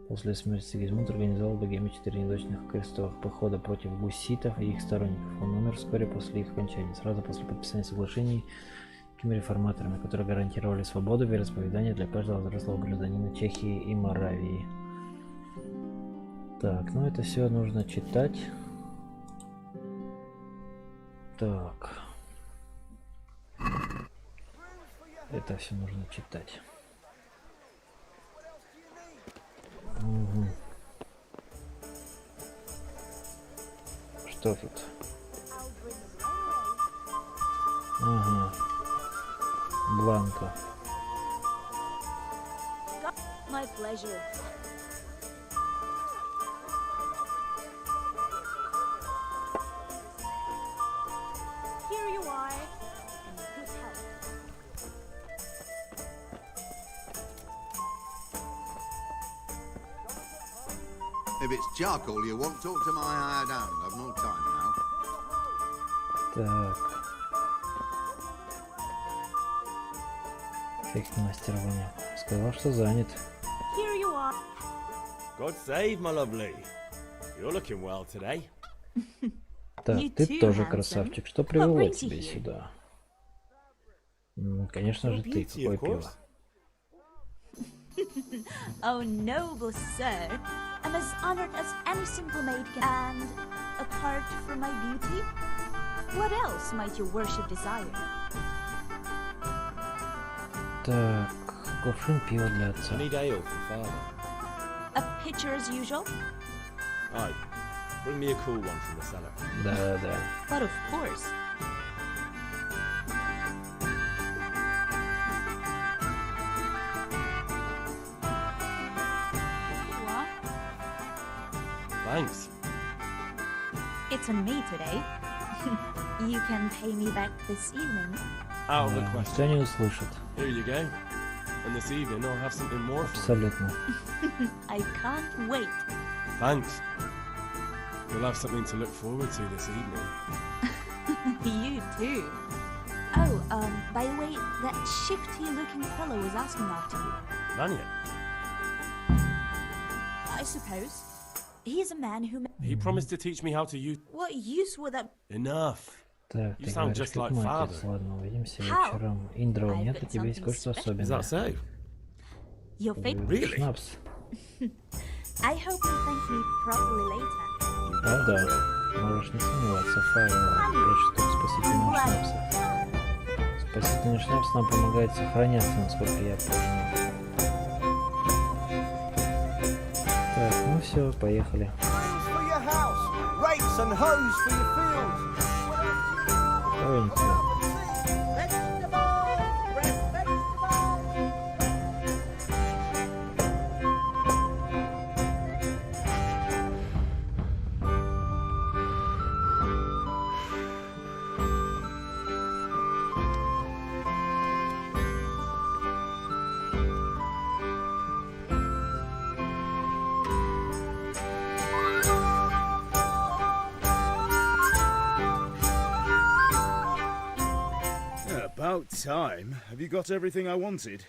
После смерти Сигизмунд организовал в Богемии 4 неудачных крестовых похода против гусситов и их сторонников. Он умер вскоре после их окончания, сразу после подписания соглашений с реформаторами, которые гарантировали свободу вероисповедания для каждого взрослого гражданина Чехии и Моравии. Так, ну это все нужно читать. Так. Это все нужно читать. Угу. Что тут? Ага. Бланка. My pleasure. Here you are, in good health. If it's charcoal you want, talk to my hired hand. I've no time now. Так. Эффект мастерования. Сказал, что занят. Here you are. God save, my lovely. You're looking well today. Так, ты тоже красавчик. Что привело тебя сюда? Конечно же ты. Какое пиво? Oh, noble sir, I'm as honored as any simple maid can. And apart from my beauty, what else might your worship desire? Так, кувшин пива для отца. I need ale for father. A pitcher as usual? Aye. Bring me a cool one from the cellar. Да, да. But of course. Thanks. It's on me today. You can pay me back this evening. Out of the Никто question. не услышит. Here you go. And this evening I'll have something more for you. Абсолютно. I can't wait. Thanks. You'll have something to look forward to this evening. You too. Oh, by the way, that shifty-looking fellow was asking after you. Vanya. I suppose. He's a man who... He promised to teach me how to use... What use would that... Enough. Так, You ты sound говоришь, just как like мой father. отец. Ладно, увидимся How? вечером. Индро, у меня I've для got тебя есть something кое-что special. особенное. Is that so? Your favorite... Really? Шнапс. I hope you thank me properly later. А, да. Можешь не сомневаться, Файл прячет тут спасительного шнапса. Спасительный шнапс нам помогает сохраняться, насколько я понял. Так, ну все, поехали. For your house, rakes and hoes for your fields. Ой, ничего. About time. Have you got everything I wanted?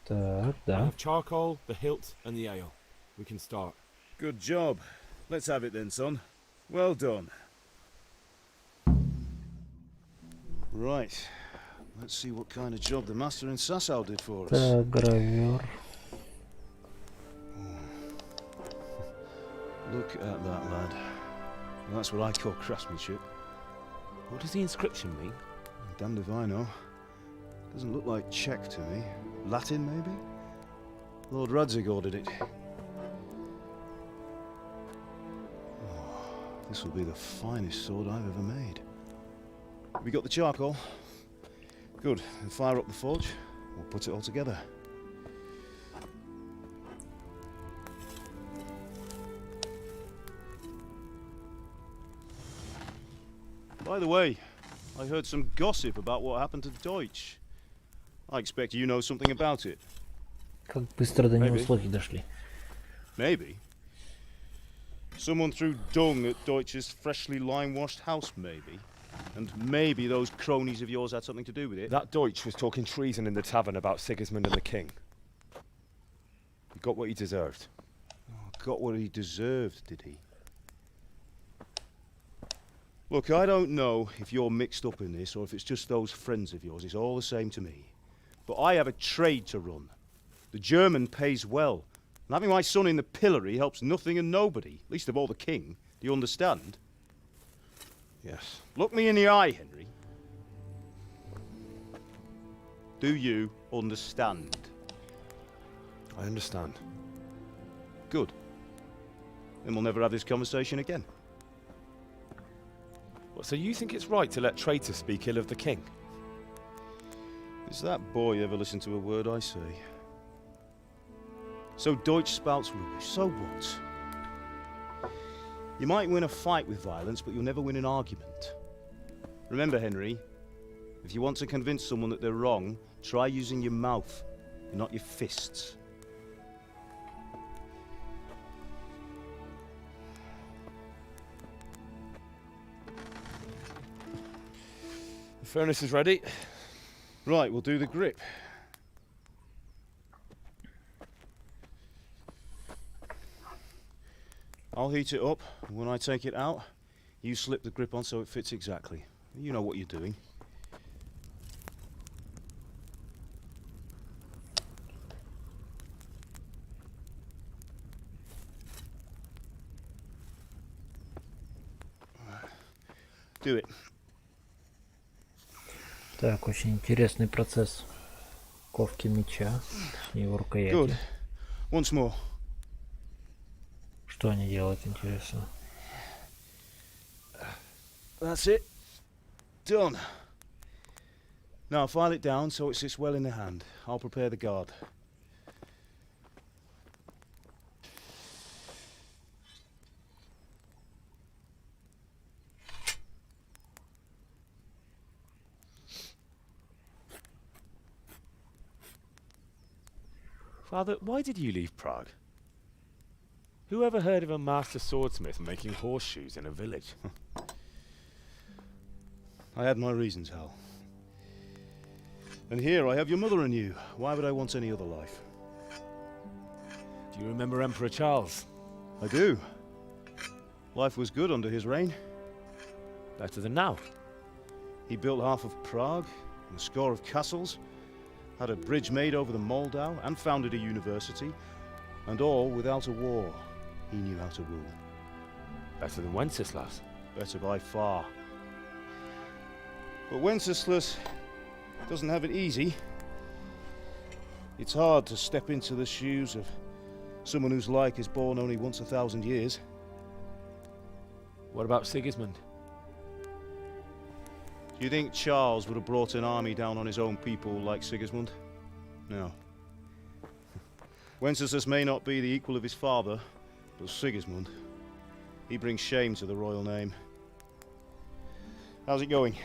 Так, I да. have charcoal, the hilt, and the ale. We can start. Good job. Let's have it then, son. Well done. Right. Let's see what kind of job the master in Sasau did for us. Так, гравер. Look at that, lad. That's what I call craftsmanship. What does the inscription mean? Damned if I know. Doesn't look like Czech to me. Latin, maybe? Lord Radzig ordered it. Oh, this will be the finest sword I've ever made. We got the charcoal? Good. Then fire up the forge. We'll put it all together. By the way, I heard some gossip about what happened to Deutsch. I expect you know something about it. Как быстро до него слухи дошли. Maybe. Someone threw dung at Deutsch's freshly lime-washed house, maybe. And maybe those cronies of yours had something to do with it. That Deutsch was talking treason in the tavern about Sigismund and the king. He got what he deserved. Oh, got what he deserved, did he? Look, I don't know if you're mixed up in this or if it's just those friends of yours. It's all the same to me. But I have a trade to run. The German pays well. And having my son in the pillory helps nothing and nobody, least of all the king. Do you understand? Yes. Look me in the eye, Henry. Do you understand? I understand. Good. Then we'll never have this conversation again. What, so you think it's right to let traitors speak ill of the king? Does that boy ever listen to a word I say? So Deutsch spouts rubbish, so what? You might win a fight with violence, but you'll never win an argument. Remember, Henry, if you want to convince someone that they're wrong, try using your mouth, and not your fists. The furnace is ready. Right, we'll do the grip. I'll heat it up, and when I take it out, you slip the grip on so it fits exactly. You know what you're doing. Do it. Так, очень интересный процесс ковки меча и его рукояти. Good. Once more. Что они делают, интересно? That's it. Done. Now file it down so it sits well in the hand. I'll prepare the guard. Father, why did you leave Prague? Who ever heard of a master swordsmith making horseshoes in a village? I had my reasons, Hal. And here I have your mother and you. Why would I want any other life? Do you remember Emperor Charles? I do. Life was good under his reign. Better than now. He built half of Prague, and a score of castles, had a bridge made over the Moldau, and founded a university, and all without a war. He knew how to rule. Better than Wenceslas. Better by far. But Wenceslas doesn't have it easy. It's hard to step into the shoes of someone whose like is born only once 1,000 years. What about Sigismund? Do you think Charles would have brought an army down on his own people like Sigismund? No. Wenceslas may not be the equal of his father, but Sigismund, he brings shame to the royal name. How's it going?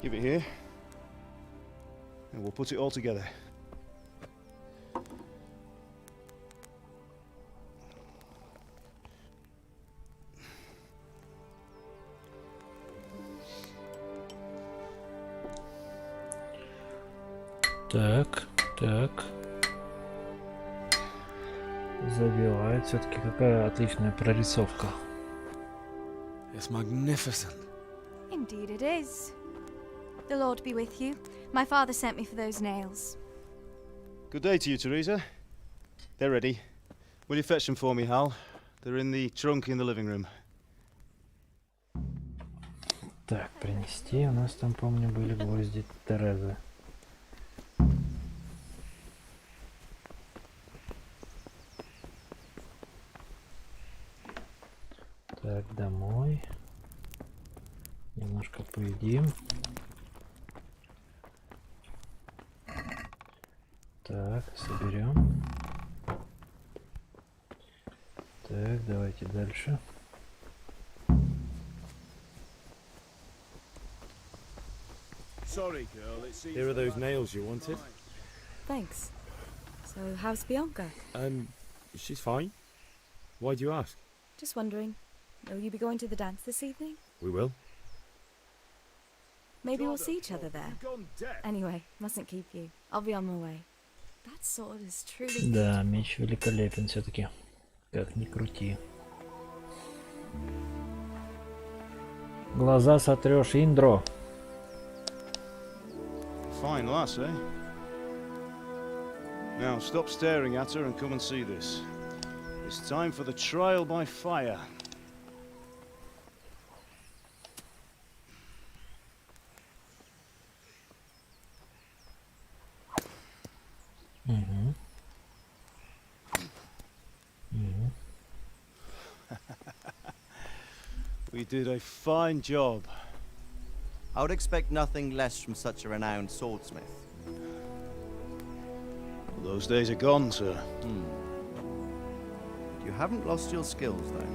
Give it here, and we'll put it all together. Так, так. Забивает. Все-таки какая отличная прорисовка. It's magnificent. Indeed it is. The Lord be with you. My father sent me for those nails. Good day to you, Teresa. They're ready. Will you fetch them for me, Hal? They're in the trunk in the living room. Так, принести. У нас там, помню, были гвозди Терезы. Так, домой. Немножко поедим. Так, соберем. Так, давайте дальше. Sorry, girl, it seems Here are those nails you wanted. Thanks. So, how's Bianca? She's fine. Why do you ask? Just wondering. Will you be going to the dance this evening? We will. Maybe we'll see each other there. Anyway, mustn't keep you. I'll be on my way. That sword is truly... Да, меч великолепен все-таки. Как ни крути. Глаза сотрешь, Индро. Fine lass, eh? Now stop staring at her and come and see this. It's time for the trial by fire. We did a fine job. I would expect nothing less from such a renowned swordsmith. Those days are gone, sir. You haven't lost your skills, though.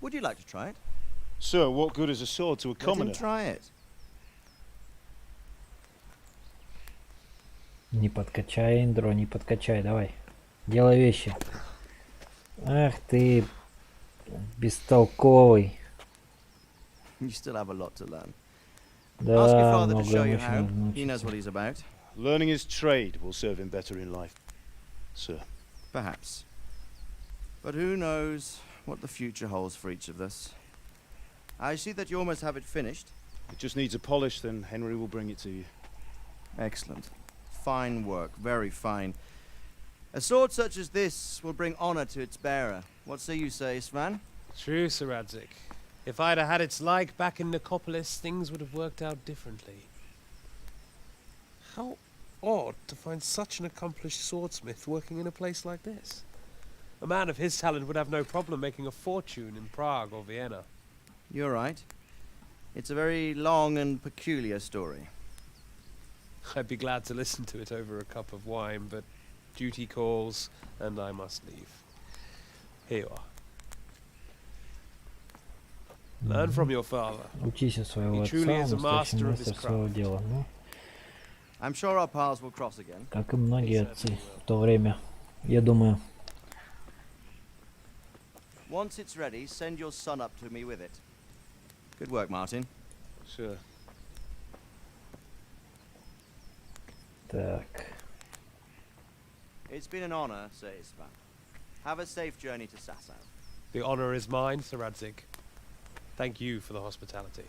Would you like to try it? Sir, what good is a sword to a commoner? Let him try it. Не подкачай, Индро, не подкачай, давай. Делай вещи. Ах ты, Бестолковый. You still have a lot to learn. Да, Ask your father to много show you очень how. нужно He knows учиться. what he's about. Learning his trade will serve him better in life, sir. Perhaps. But who knows what the future holds for each of us. I see that you almost have it finished. It just needs a polish, then Henry will bring it to you. Excellent. Fine work, very fine. A sword such as this will bring honor to its bearer. What say you, Svan? True, Sir Radzig. If I'd have had its like back in Nicopolis, things would have worked out differently. How odd to find such an accomplished swordsmith working in a place like this. A man of his talent would have no problem making a fortune in Prague or Vienna. You're right. It's a very long and peculiar story. I'd be glad to listen to it over a cup of wine, but duty calls, and I must leave. Here you are. Learn from your father. Учись у своего He truly отца, is a он настоящий master of his мастер своего craft. дела. Ну, I'm sure our paths will cross again. как и многие отцы в то время, я думаю. Once it's ready, send your son up to me with it. Good work, Martin. Sure. Так. It's been an honor, Sir Isvan. Have a safe journey to Sasau. The honor is mine, Sir Radzig. Thank you for the hospitality.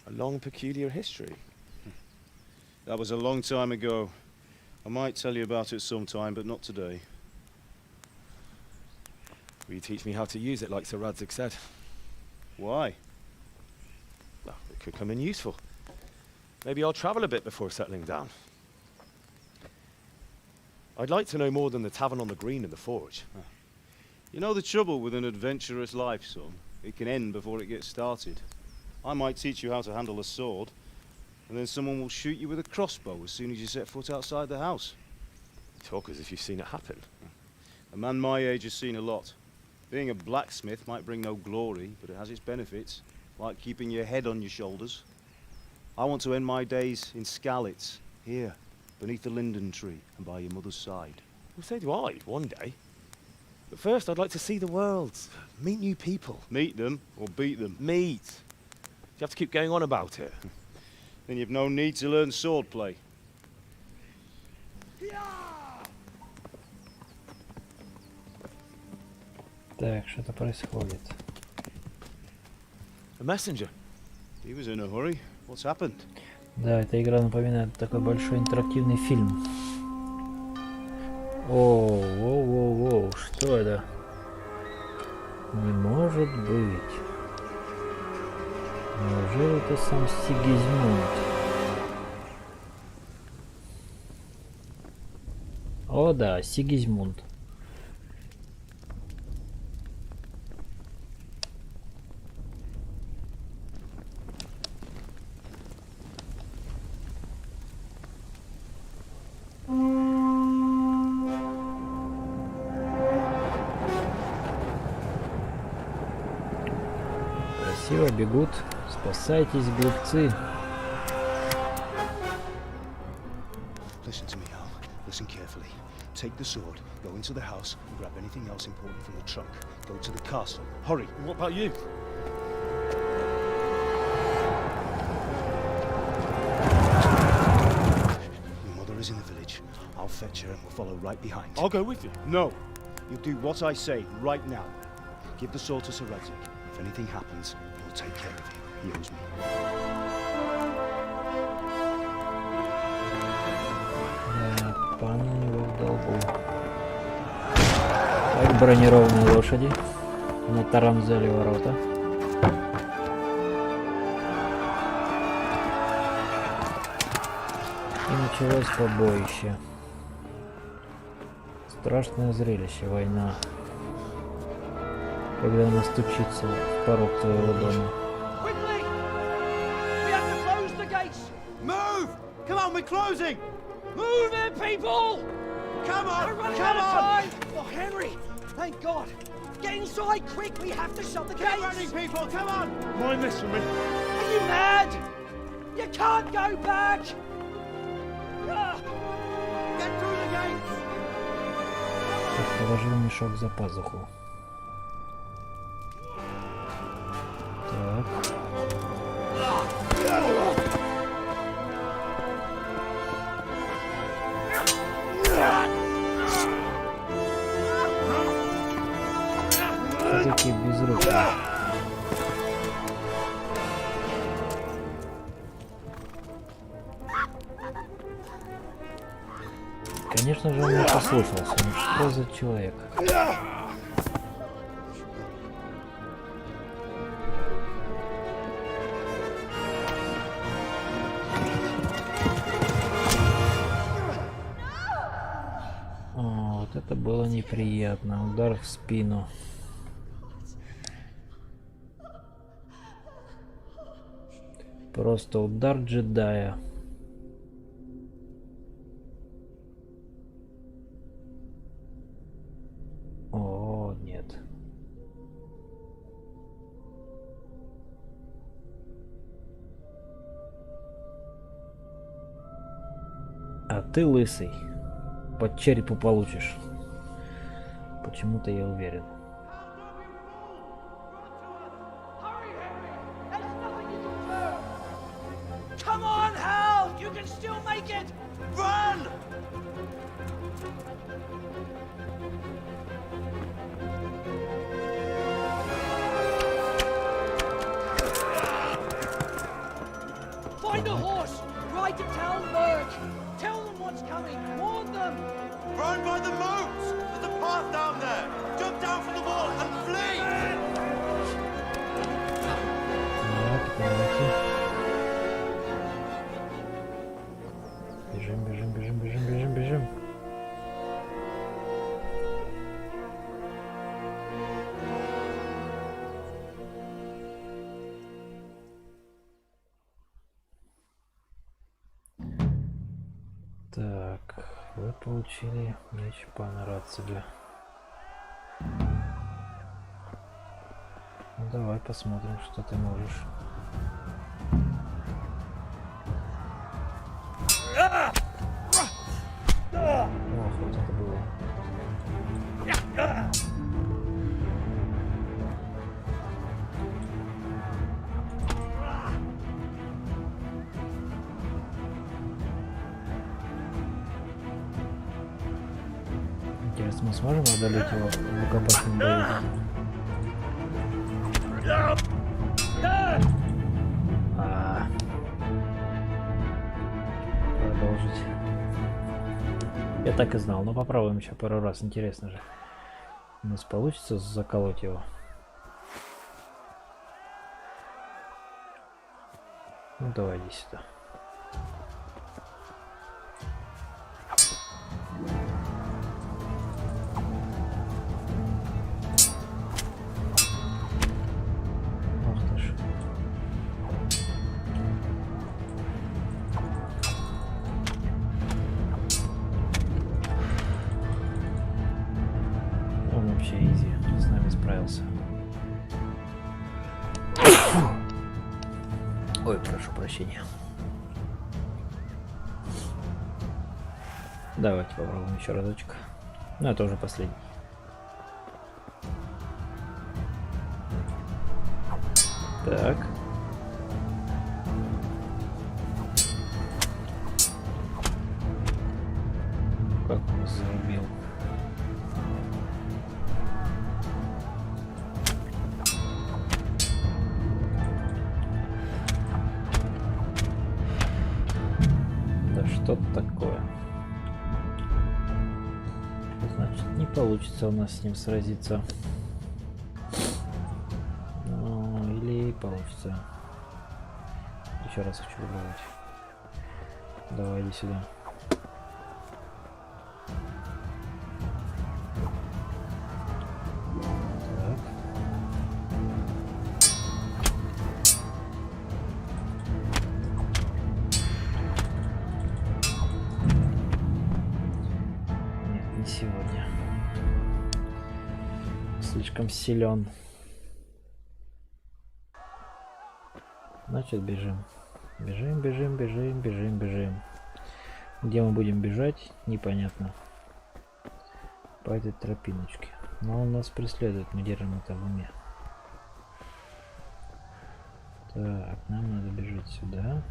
A long, peculiar history. That was a long time ago. I might tell you about it sometime, but not today. Will you teach me how to use it like Sir Radzig said? Why? Well, it could come in useful. Maybe I'll travel a bit before settling down. I'd like to know more than the tavern on the green and the forge. You know the trouble with an adventurous life, son? It can end before it gets started. I might teach you how to handle a sword, and then someone will shoot you with a crossbow as soon as you set foot outside the house. You talk as if you've seen it happen. A man my age has seen a lot. Being a blacksmith might bring no glory, but it has its benefits, like keeping your head on your shoulders. I want to end my days in Skalitz, here, beneath the linden tree and by your mother's side. Well, so do I, one day. But first, I'd like to see the world, meet new people. Meet them or beat them? Meet. You have to keep going on about it. Then you've no need to learn swordplay. Так, что-то происходит. A messenger. He was in a hurry. What's happened? Да, эта игра напоминает такой большой интерактивный фильм. О, воу, что это? Не может быть. Неужели это сам Сигизмунд? О да, Сигизмунд. Красиво бегут. Спасайтесь, глупцы. Listen to me, Al. Listen carefully. Take the sword, go into the house, and grab anything else important from the trunk. Go to the castle. Hurry. And what about you? Your mother is in the village. I'll fetch her and we'll follow right behind. I'll go with you. No. You'll do what I say right now. Give the sword to Sir Radzig. If anything happens, he'll take care of you. He owes me. Да, пан у него в долгу. Так, бронированные лошади. Натаранзали ворота. И началось побоище. Страшное зрелище, война. Когда она стучится в порог твоего дома. Quickly! We have to close the gates! Move! Come on, we're closing! Move it, people! Come on! We're running Come out of on! time! Oh, Henry! Thank God! Get inside quick! We have to shut the gates! Get running, people! Come on! Mind this for me. Are you mad? You can't go back! Get through the Положил мешок за пазуху. Так. Что такие безрукие? Конечно же, он не послушался. Ну что за человек? О, вот это было неприятно. Удар в спину. Просто удар джедая. О, нет. А ты лысый. Под черепу получишь. Почему-то я уверен. Come on, Hal! You can still make it! Run! Find a horse! Ride to Talmberg! Tell them what's coming! Warn them! Run by the moats! There's a path down there! Jump down from the wall and flee! Бежим, бежим, бежим, бежим, бежим, бежим. Так, вы получили меч пана Рацига. Ну, давай посмотрим, что ты можешь. Ох, вот это было. Интересно, мы сможем одолеть его в рукопашном бою? Продолжить. Я так и знал, но попробуем еще пару раз. Интересно же. У нас получится заколоть его. Ну давай, иди сюда. Ах ты ж. Он вообще изи, с нами справился. Ой, прошу прощения. Давайте попробуем еще разочек. Ну, это уже последний. Так. Как он зарубил. Да что такое? Значит, не получится у нас с ним сразиться. Ну, или получится. Еще раз хочу попробовать. Давай, иди сюда. Так. Нет, не сегодня. Слишком силен. Значит, бежим. Бежим, бежим, бежим, бежим, бежим. Где мы будем бежать, непонятно. По этой тропиночке. Но он нас преследует, мы держим это в уме. Так, нам надо бежать сюда.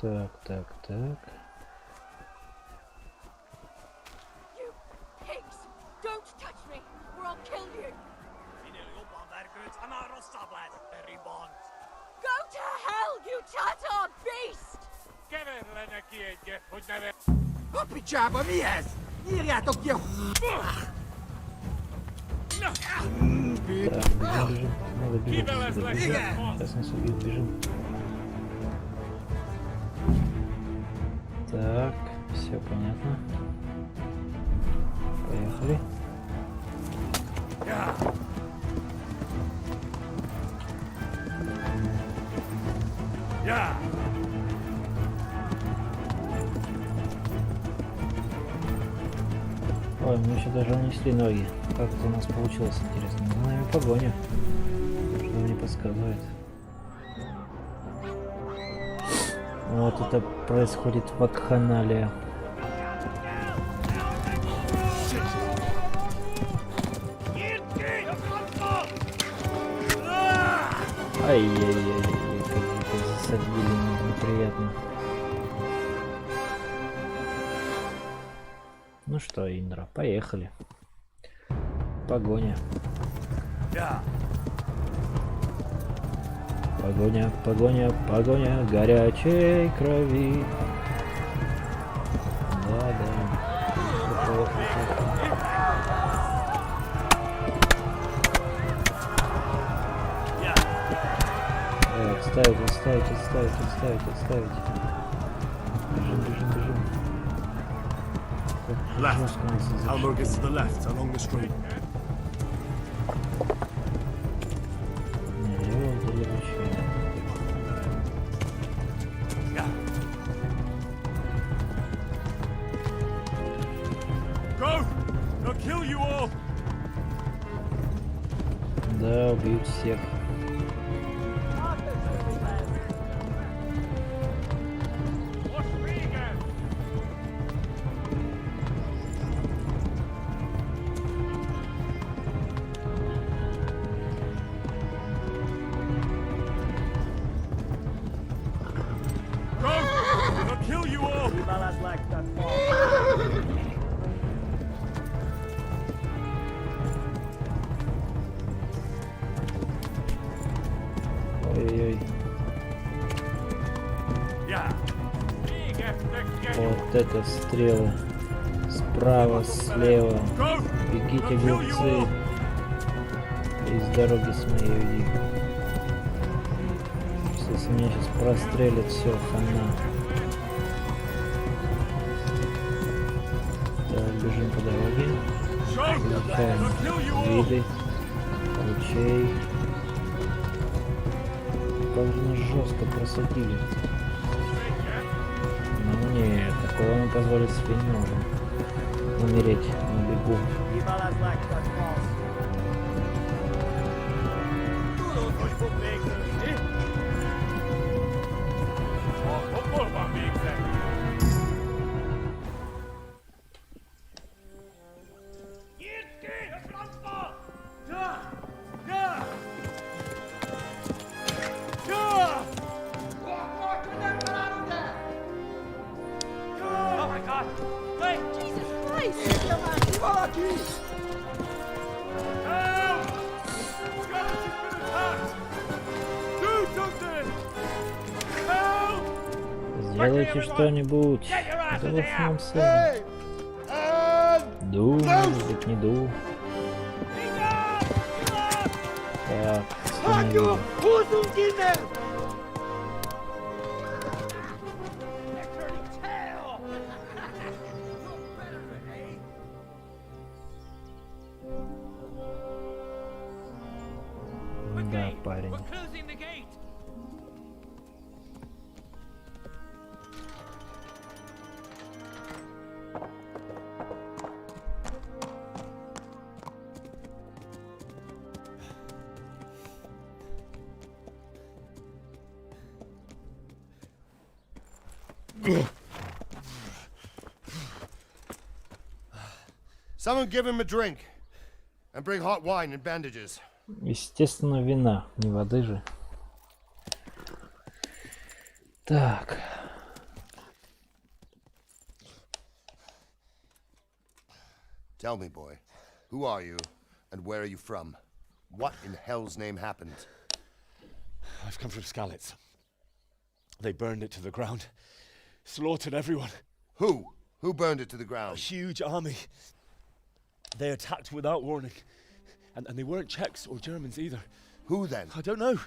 Так, так, так. Go to hell, you Tatar beast! Пичаба, миес! Нирято где? Так, бежим. Надо бежать. Сейчас нас убьют, бежим. Так, все понятно. Поехали. Ой, мы еще даже унесли ноги. Как это у нас получилось, интересно. За нами погоня. Что мне подсказывает. Вот это происходит вакханалия. Ай-яй-яй, как засадили, неприятно. Ну что, Индро, поехали. Погоня. Погоня, погоня, погоня горячей крови. Да. Отставить. Бежим. Left. Almog is to the left, along the street. Go! They'll kill you all! Да, убьют всех. Ой-ой-ой. Вот это стрелы. Справа, слева. Бегите, глупцы. Из дороги с моей уйди. Если меня сейчас прострелят, все, хана. Так, бежим по дороге. Изучаем виды. Лучей. Как же нас жестко просадили. Ну нет, такого мы позволить себе не можем. Умереть на бегу. Сделайте что-нибудь. Да вот нам сын. Ду, может быть, не ду. Так, остановили. Да, парень. Someone give him a drink. And bring hot wine and bandages. Естественно, вина, не воды же. Так. Tell me, boy, who are you and where are you from? What in hell's name happened? I've come from Skalitz. They burned it to the ground. Slaughtered everyone. Who? Who burned it to the ground? A huge army. They attacked without warning. And they weren't Czechs or Germans either. Who then? I don't know.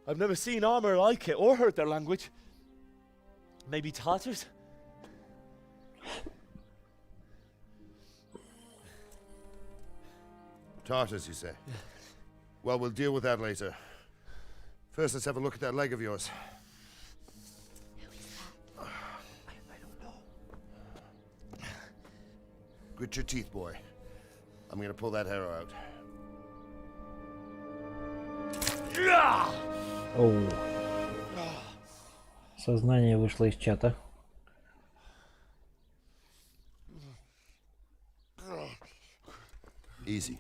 I've never seen armor like it or heard their language. Maybe Tatars? Tartars, you say? Yeah. Well, we'll deal with that later. First, let's have a look at that leg of yours. Who is that? I don't know. Grit your teeth, boy. I'm gonna pull that arrow out. Оу. Сознание вышло из чата. Easy.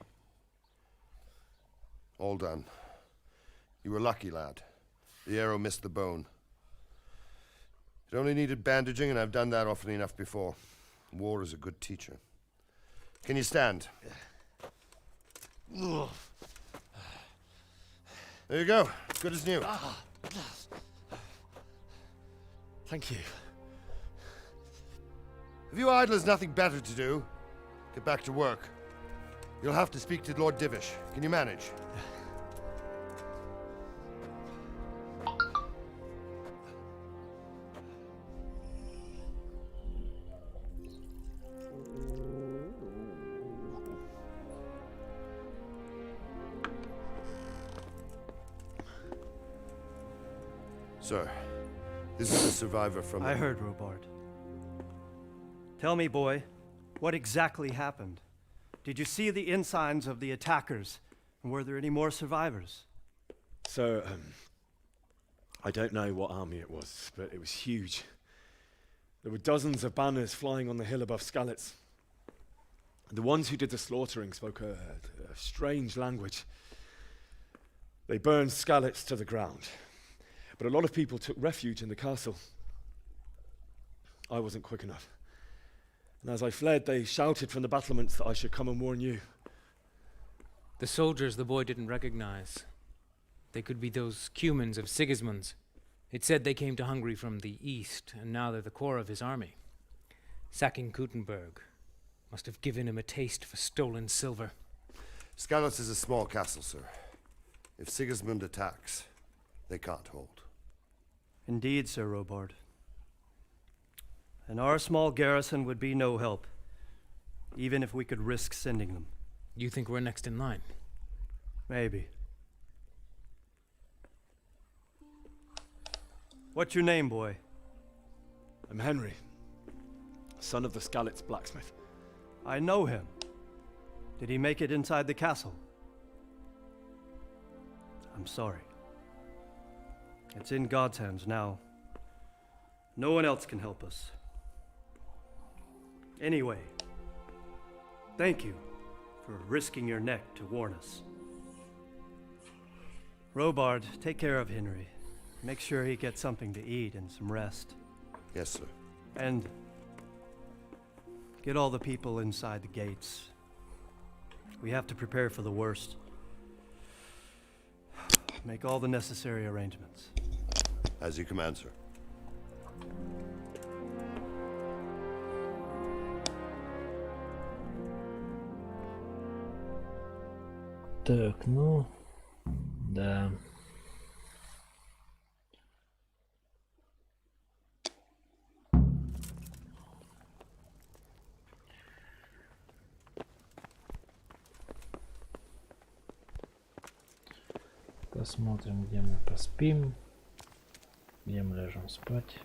All done. You were lucky, lad. The arrow missed the bone. It only needed bandaging, and I've done that often enough before. War is a good teacher. Can you stand? There you go. Good as new. Thank you. Have you idlers nothing better to do? Get back to work. You'll have to speak to Lord Divish. Can you manage? Sir, this is a survivor from... I heard, Robard. Tell me, boy, what exactly happened? Did you see the ensigns of the attackers? And were there any more survivors? So, I don't know what army it was, but it was huge. There were dozens of banners flying on the hill above Skalitz. The ones who did the slaughtering spoke a strange language. They burned Skalitz to the ground. But a lot of people took refuge in the castle. I wasn't quick enough. And as I fled, they shouted from the battlements that I should come and warn you. The soldiers the boy didn't recognize. They could be those Cumans of Sigismund's. It said they came to Hungary from the east, and now they're the core of his army. Sacking Kuttenberg must have given him a taste for stolen silver. Skalitz is a small castle, sir. If Sigismund attacks, they can't hold. Indeed, Sir Robard. And our small garrison would be no help, even if we could risk sending them. You think we're next in line? Maybe. What's your name, boy? I'm Henry, son of the Skalitz blacksmith. I know him. Did he make it inside the castle? I'm sorry. It's in God's hands now. No one else can help us. Anyway, thank you for risking your neck to warn us. Robard, take care of Henry. Make sure he gets something to eat and some rest. Yes, sir. And get all the people inside the gates. We have to prepare for the worst. Make all the necessary arrangements. As you command, sir. Так, ну, да. Посмотрим, где мы поспим, где мы ляжем спать.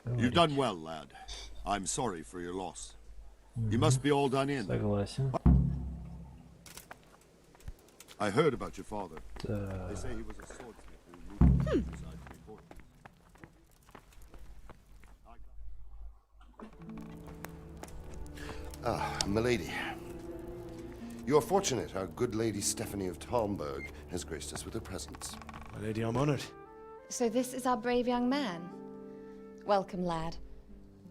You've done well, lad. I'm sorry for your loss. You must be all done in. Согласен. I heard about your father. They say he was a swordsmith who moved inside the fort. Ah, milady. You're fortunate our good lady Stephanie of Talmberg has graced us with her presence. My lady, I'm honored. So this is our brave young man. Welcome, lad.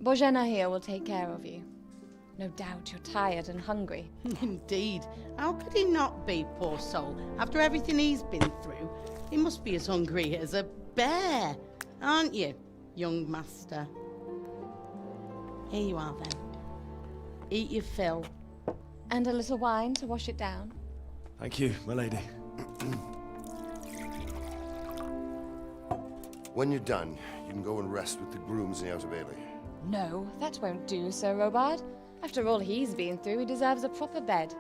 Bozhena here will take care of you. No doubt you're tired and hungry. Indeed. How could he not be, poor soul? After everything he's been through, he must be as hungry as a bear, aren't you, young master? Here you are, then. Eat your fill. And a little wine to wash it down. Thank you, my lady. When you're done, you can go and rest with the grooms in the Outer Bailey. No, that won't do, Sir Robard. After all he's been through, he deserves a proper bed.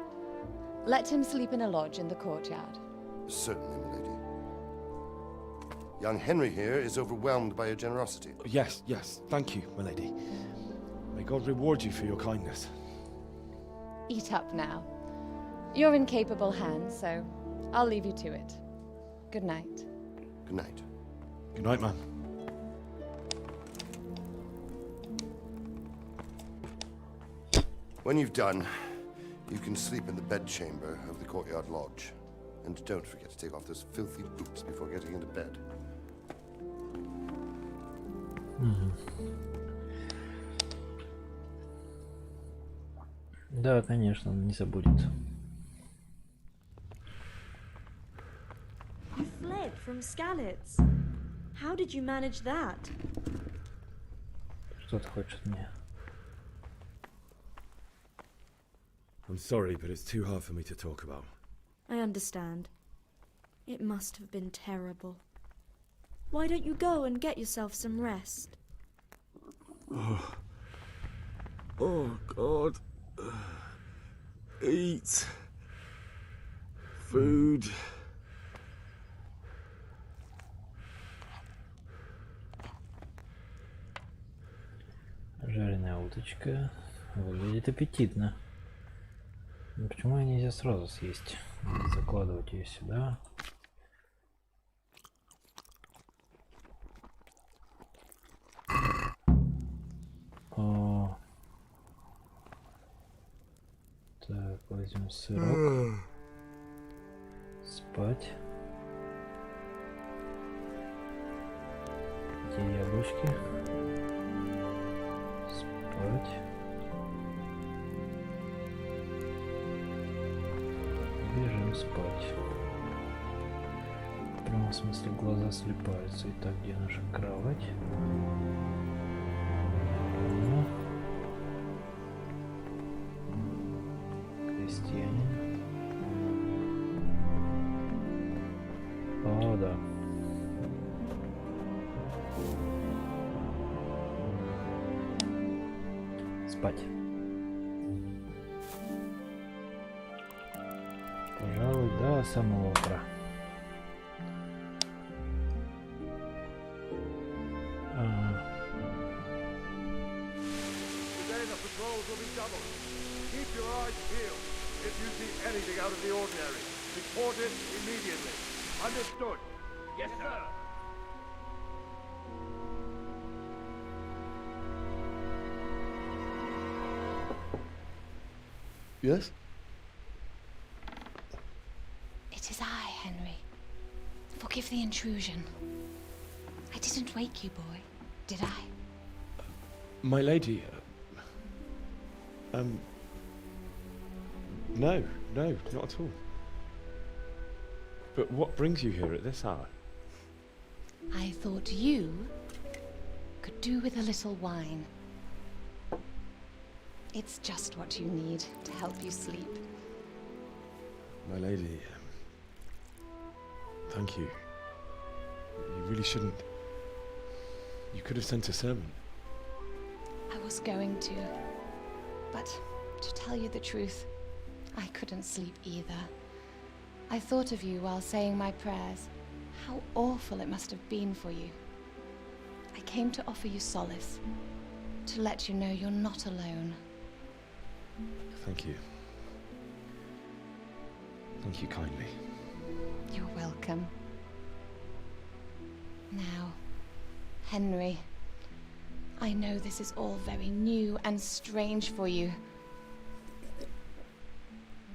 Let him sleep in a lodge in the courtyard. Certainly, milady. Young Henry here is overwhelmed by your generosity. Yes, yes, thank you, my lady. May God reward you for your kindness. Eat up now. You're in capable hands, so I'll leave you to it. Good night. Good night. Good night, ma'am. When you've done, you can sleep in the bedchamber of the courtyard lodge. And don't forget to take off those filthy boots before getting into bed. Да, конечно, он не забудет. You fled from Skalitz. How did you manage that? Что ты хочешь от меня? I'm sorry, but it's too hard for me to talk about. I understand. It must have been terrible. Why don't you go and get yourself some rest? Oh, God. Eat. Food. Жареная уточка. Выглядит аппетитно. Но почему ее нельзя сразу съесть? Надо закладывать ее сюда. О. Так, возьмем сырок. Спать. Где яблочки? Спать. Бежим спать. В прямом смысле глаза слипаются. Итак, где наша кровать? Ну. Крестьянин. О, да. Спать. Пожалуй, до самого утра. Today the patrols will be doubled. Keep your eyes peeled. If you see anything out of the ordinary, report it immediately. Understood? Yes, sir. Yes? It is I, Henry. Forgive the intrusion. I didn't wake you, boy, did I? My lady, no, not at all. But what brings you here at this hour? I thought you could do with a little wine. It's just what you need to help you sleep. My lady, thank you. You really shouldn't. You could have sent a servant. I was going to, but to tell you the truth, I couldn't sleep either. I thought of you while saying my prayers. How awful it must have been for you. I came to offer you solace, to let you know you're not alone. Thank you. Thank you kindly. You're welcome. Now, Henry, I know this is all very new and strange for you,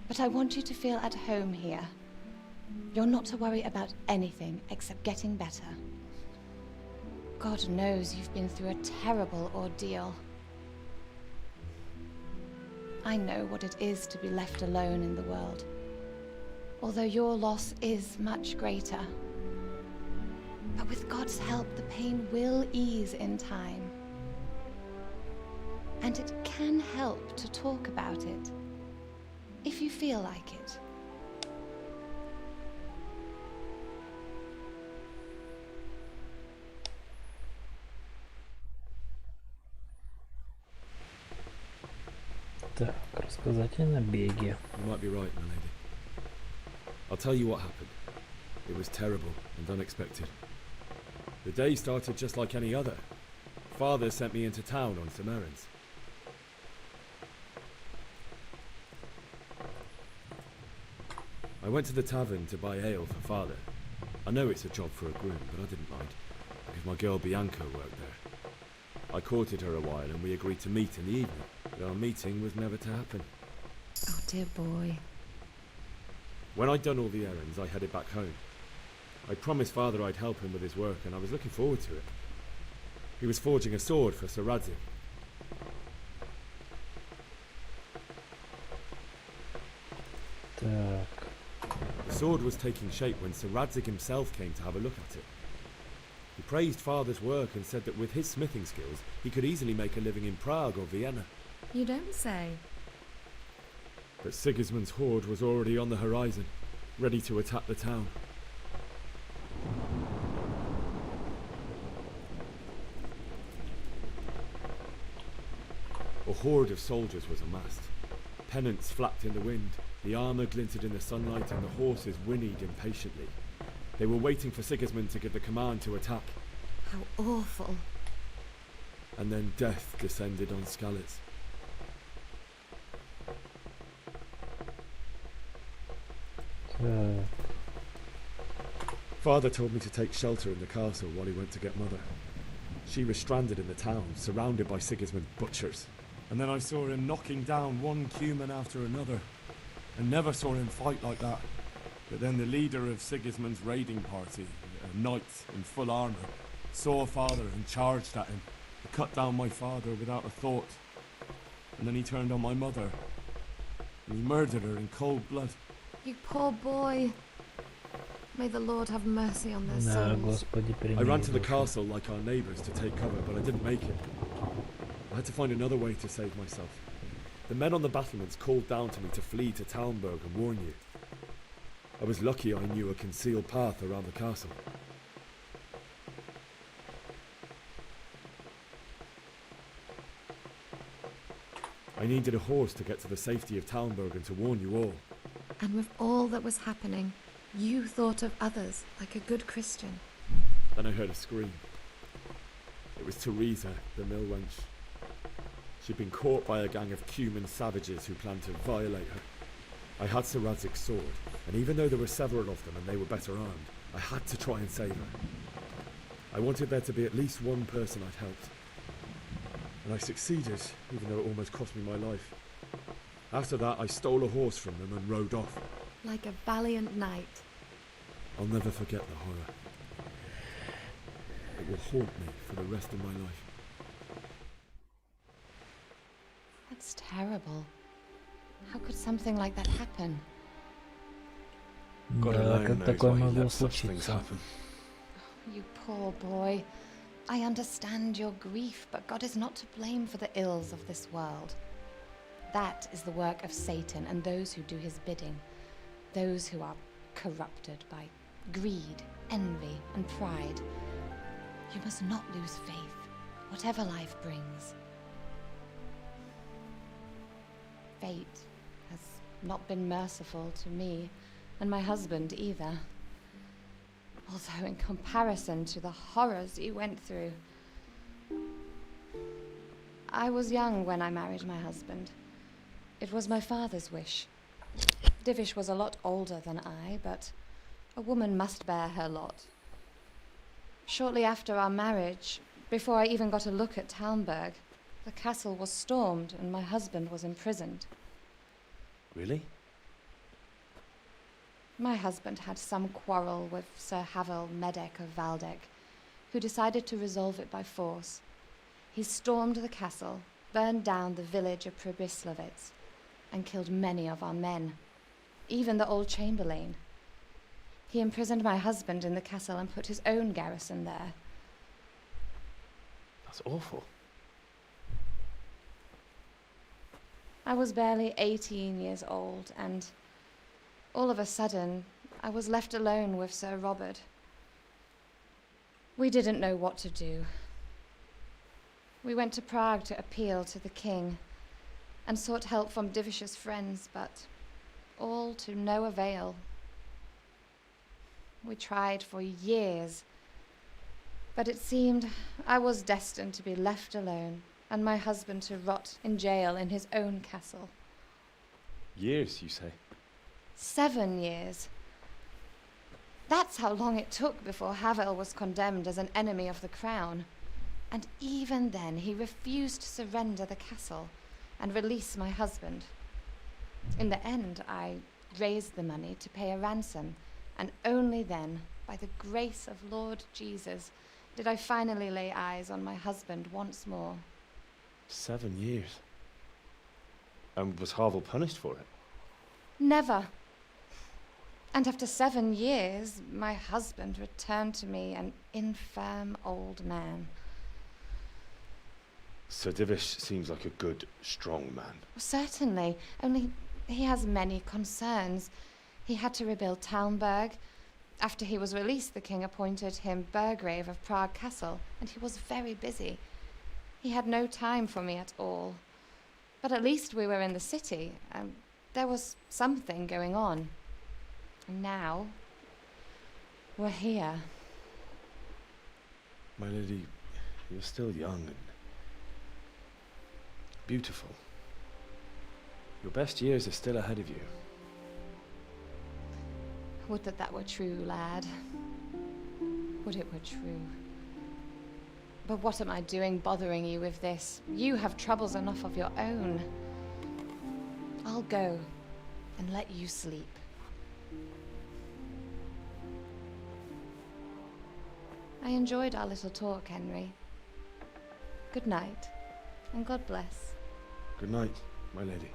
But I want you to feel at home here. You're not to worry about anything except getting better. God knows you've been through a terrible ordeal. I know what it is to be left alone in the world, although your loss is much greater. But with God's help, the pain will ease in time. And it can help to talk about it, if you feel like it. Так, рассказать о набеге. You might be right, my lady. I'll tell you what happened. It was terrible and unexpected. The day started just like any other. Father sent me into town on some errands. I went to the tavern to buy ale for Father. I know it's a job for a groom, but I didn't mind, because my girl Bianca worked there. I courted her a while and we agreed to meet in the evening, but our meeting was never to happen. Oh, dear boy. When I'd done all the errands, I headed back home. I promised Father I'd help him with his work, and I was looking forward to it. He was forging a sword for Sir Radzik. The sword was taking shape when Sir Radzik himself came to have a look at it. He praised Father's work and said that with his smithing skills, he could easily make a living in Prague or Vienna. You don't say. But Sigismund's horde was already on the horizon, ready to attack the town. A horde of soldiers was amassed. Pennants flapped in the wind, the armour glinted in the sunlight, and the horses whinnied impatiently. They were waiting for Sigismund to give the command to attack. How awful. And then death descended on Skalitz. Father told me to take shelter in the castle while he went to get Mother. She was stranded in the town, surrounded by Sigismund's butchers. And then I saw him knocking down one Cuman after another. I never saw him fight like that. But then the leader of Sigismund's raiding party, a knight in full armour, saw Father and charged at him. He cut down my father without a thought. And then he turned on my mother. And he murdered her in cold blood. You poor boy. May the Lord have mercy on their souls. I ran to the castle like our neighbours to take cover, but I didn't make it. I had to find another way to save myself. The men on the battlements called down to me to flee to Talmberg and warn you. I was lucky I knew a concealed path around the castle. I needed a horse to get to the safety of Talmberg and to warn you all. And with all that was happening, you thought of others like a good Christian. Then I heard a scream. It was Teresa, the mill wench. She'd been caught by a gang of Cuman savages who planned to violate her. I had Sir Radzik's sword, and even though there were several of them and they were better armed, I had to try and save her. I wanted there to be at least one person I'd helped. And I succeeded, even though it almost cost me my life. After that, I stole a horse from them and rode off. Like a valiant knight. I'll never forget the horror. It will haunt me for the rest of my life. That's terrible. How could something like that happen? Да, как такое могло случиться? You poor boy. I understand your grief, but God is not to blame for the ills of this world. That is the work of Satan and those who do his bidding. Those who are corrupted by greed, envy, and pride. You must not lose faith, whatever life brings. Fate has not been merciful to me, and my husband either. Although in comparison to the horrors he went through. I was young when I married my husband. It was my father's wish. Divish was a lot older than I, but a woman must bear her lot. Shortly after our marriage, before I even got a look at Talmberg, the castle was stormed and my husband was imprisoned. Really? My husband had some quarrel with Sir Havel Medek of Valdek, who decided to resolve it by force. He stormed the castle, burned down the village of Pribyslavitz, and killed many of our men, even the old chamberlain. He imprisoned my husband in the castle and put his own garrison there. That's awful. I was barely 18 years old, and all of a sudden, I was left alone with Sir Robert. We didn't know what to do. We went to Prague to appeal to the king and sought help from Divish's friends, but all to no avail. We tried for years, but it seemed I was destined to be left alone and my husband to rot in jail in his own castle. Years, you say? 7 years. That's how long it took before Havel was condemned as an enemy of the crown. And even then, he refused to surrender the castle and release my husband. In the end, I raised the money to pay a ransom, and only then, by the grace of Lord Jesus, did I finally lay eyes on my husband once more. 7 years. And was Havel punished for it? Never. And after 7 years, my husband returned to me an infirm old man. Sir Divish seems like a good, strong man. Certainly, only he has many concerns. He had to rebuild Talmberg. After he was released, the king appointed him Burgrave of Prague Castle, and he was very busy. He had no time for me at all. But at least we were in the city, and there was something going on. And now, we're here. My lady, you're still young and beautiful. Your best years are still ahead of you. Would that that were true, lad. Would it were true. But what am I doing bothering you with this? You have troubles enough of your own. I'll go and let you sleep. I enjoyed our little talk, Henry. Good night, and God bless. Good night, my lady.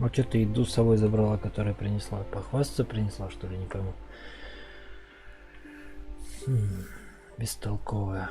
А что ты еду с собой забрала, которая принесла? Похвастаться принесла, что ли? Не пойму. Бестолковая.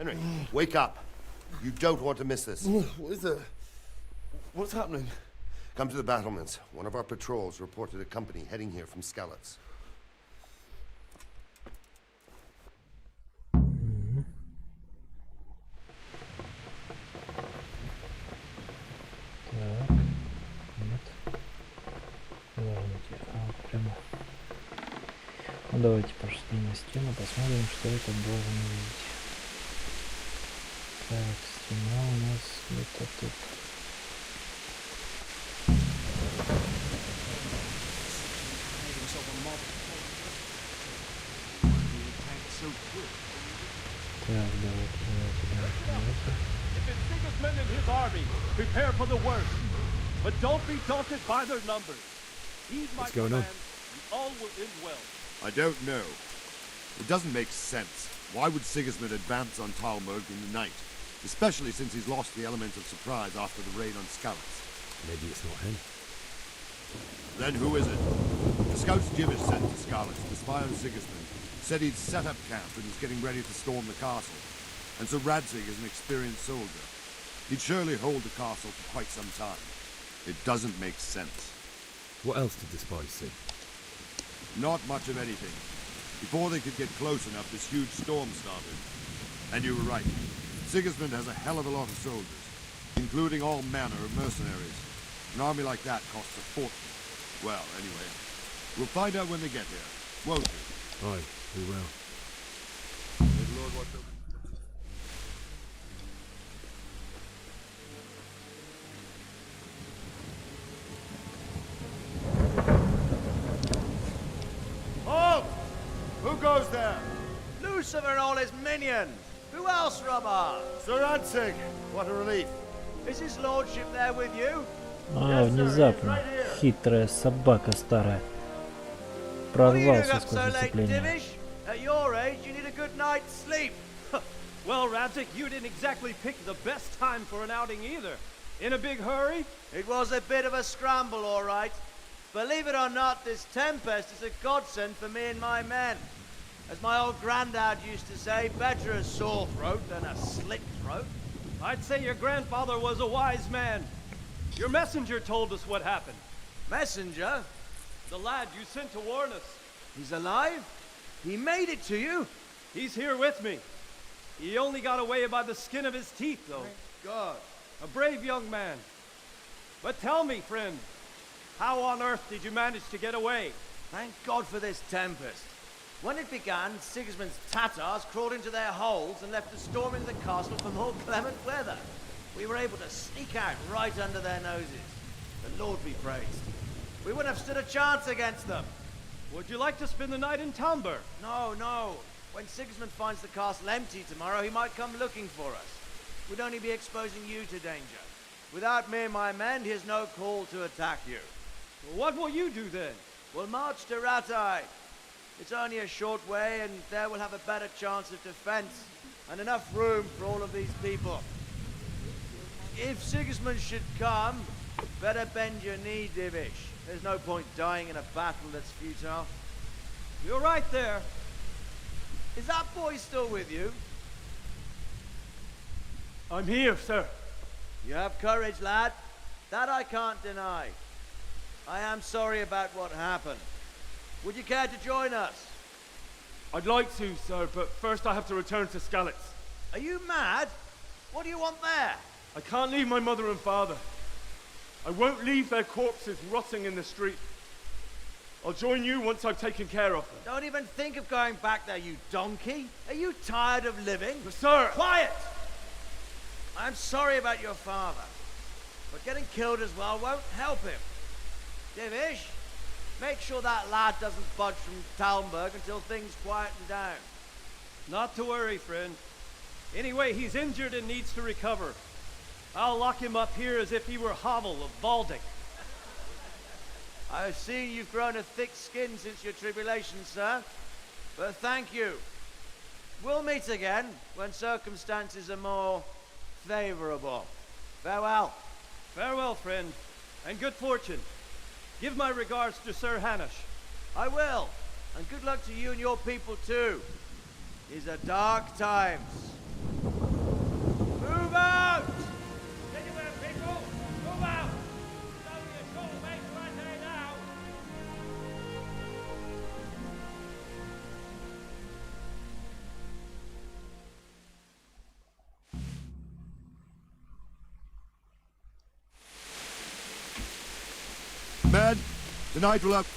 Henry, wake up. You don't want to miss this. What is that? What's happening? Come to the battlements. One of our patrols reported a company heading here from Skalitz. Ну давайте пошли на стену, посмотрим, что это должен увидеть. Так, стена у нас где-то тут. Так, давайте. If it's Sigismund and his army, prepare for the worst. But don't be daunted by their numbers. Heed my What's going on? commands, and all will end well. I don't know. It doesn't make sense. Why would Sigismund advance on Talmberg in the night? Especially since he's lost the element of surprise after the raid on Skalitz. Maybe it's not him. Then who is it? The scouts Jivish sent to Scarlet to spy on Sigismund said he'd set up camp and was getting ready to storm the castle. And so Radzig is an experienced soldier. He'd surely hold the castle for quite some time. It doesn't make sense. What else did the spies see? Not much of anything. Before they could get close enough, this huge storm started. And you were right. Sigismund has a hell of a lot of soldiers, including all manner of mercenaries. An army like that costs a fortune. Well, anyway, we'll find out when they get here, won't we? Aye, we will. Good Lord, what the... Halt! Who goes there? Lucifer and all his minions. Who else, Robber? Sir Radzig, what a relief. Is his lordship there with you? Внезапно. Хитрая собака старая. Прорвался сквозь зацепление. At your age, you need a good night's sleep. Well, Radzig, you didn't exactly pick the best time for an outing either. In a big hurry? It was a bit of a scramble, all right. Believe it or not, this tempest is a godsend for me and my men. As my old granddad used to say, better a sore throat than a slit throat. I'd say your grandfather was a wise man. Your messenger told us what happened. Messenger? The lad you sent to warn us. He's alive? He made it to you? He's here with me. He only got away by the skin of his teeth, though. Thank God. A brave young man. But tell me, friend, how on earth did you manage to get away? Thank God for this tempest. When it began, Sigismund's Tatars crawled into their holes and left us storming the castle for more clement weather. We were able to sneak out right under their noses. The Lord be praised. We wouldn't have stood a chance against them. Would you like to spend the night in Talmberg? No, no. When Sigismund finds the castle empty tomorrow, he might come looking for us. We'd only be exposing you to danger. Without me and my men, he has no call to attack you. What will you do then? We'll march to Ratai. It's only a short way, and there we'll have a better chance of defense and enough room for all of these people. If Sigismund should come, better bend your knee, Divish. There's no point dying in a battle that's futile. You're right there. Is that boy still with you? I'm here, sir. You have courage, lad. That I can't deny. I am sorry about what happened. Would you care to join us? I'd like to, sir, but first I have to return to Skalitz. Are you mad? What do you want there? I can't leave my mother and father. I won't leave their corpses rotting in the street. I'll join you once I've taken care of them. Don't even think of going back there, you donkey. Are you tired of living? But sir! Quiet! I'm sorry about your father, but getting killed as well won't help him. Divish, make sure that lad doesn't budge from Talmberg until things quieten down. Not to worry, friend. Anyway, he's injured and needs to recover. I'll lock him up here as if he were Havel of Baldic. I've seen you've grown a thick skin since your tribulation, sir. But thank you. We'll meet again when circumstances are more favorable. Farewell. Farewell, friend, and good fortune. Give my regards to Sir Hanush. I will, and good luck to you and your people too. These are dark times. Move out! Anywhere, people! Move out! It's only a short way to Ratai now. Man, tonight we'll have...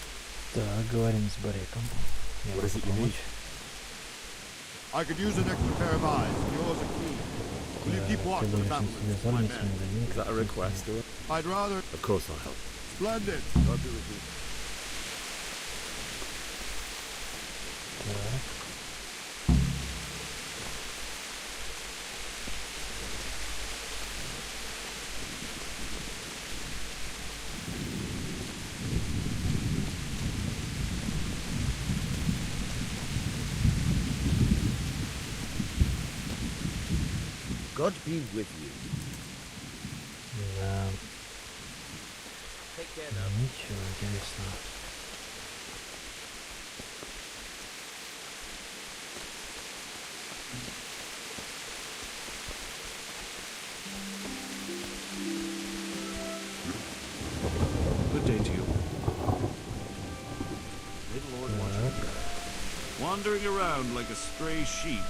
Так, говорим с Бареком. Я могу помочь. I could use an extra pair of eyes. Yours are keen. Will you keep watch for the battlements, my man? Is that a request or? I'd rather... Of course I'll help. Splendid. I'll do it. Так. God be with you. Да. Ничего интересного. wandering around like a stray sheep.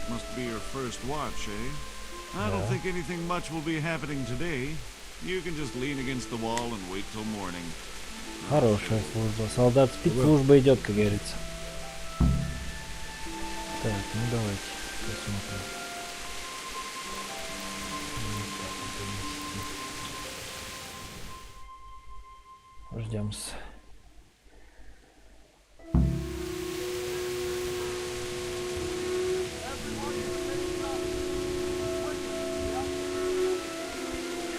Must be your first watch, eh? I don't think anything much will be happening today. You can just lean against the wall and wait till morning. Хорошая служба. Солдат спецслужба идет, как говорится. Так, ну давайте посмотрим. Ждем-с.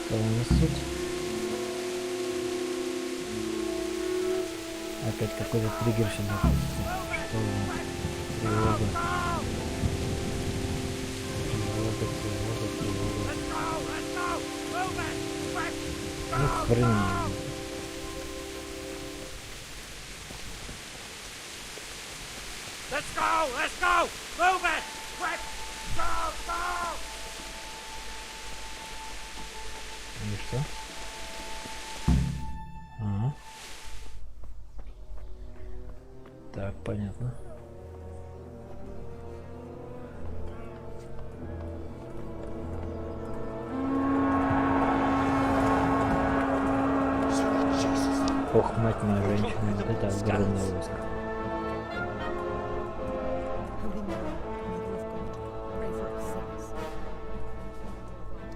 Что у нас тут? Опять какой-то триггер сюда. Что у нас? Тревога. Тревога. Ну, хрен. Let's go! Move it! Quick! Go! И что? Ага. Так, понятно. Ох, мать моя женщина, вот это огромное войско.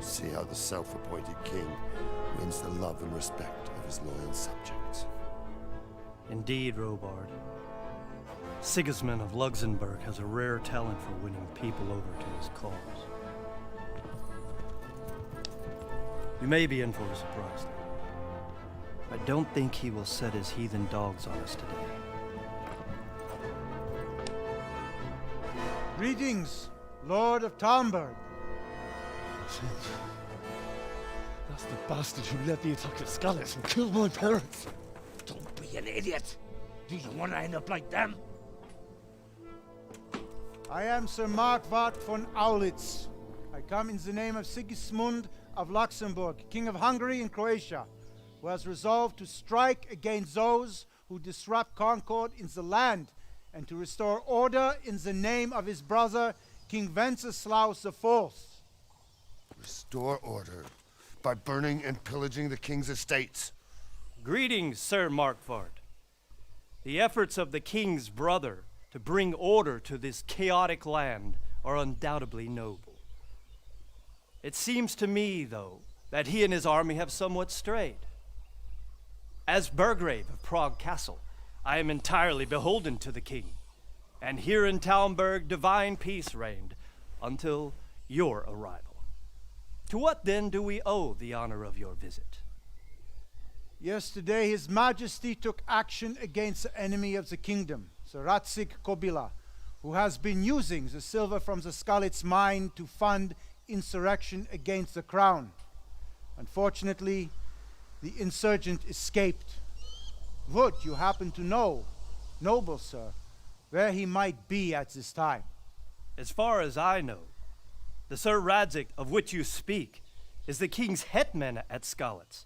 See how the self-appointed king wins the love and respect of his loyal subjects. Indeed, Robard. Sigismund of Luxembourg has a rare talent for winning people over to his cause. We may be in for a surprise, though. I don't think he will set his heathen dogs on us today. Greetings, Lord of Talmberg. That's the bastard who led the attack at Scarlet and killed my parents. Don't be an idiot. Do you want to end up like them? I am Sir Markwart von Aulitz. I come in the name of Sigismund of Luxembourg, King of Hungary and Croatia, who has resolved to strike against those who disrupt concord in the land and to restore order in the name of his brother, King Wenceslaus IV. Restore order by burning and pillaging the king's estates. Greetings, Sir Markwart. The efforts of the king's brother to bring order to this chaotic land are undoubtedly noble. It seems to me, though, that he and his army have somewhat strayed. As Burgrave of Prague Castle, I am entirely beholden to the king, and here in Talmberg divine peace reigned until your arrival. To what then do we owe the honor of your visit? Yesterday, His Majesty took action against the enemy of the kingdom, Sir Radzig Kobyla, who has been using the silver from the Skalitz mine to fund insurrection against the crown. Unfortunately, the insurgent escaped. Would you happen to know, noble sir, where he might be at this time? As far as I know, the Sir Radzig of which you speak is the king's hetman at Skalitz.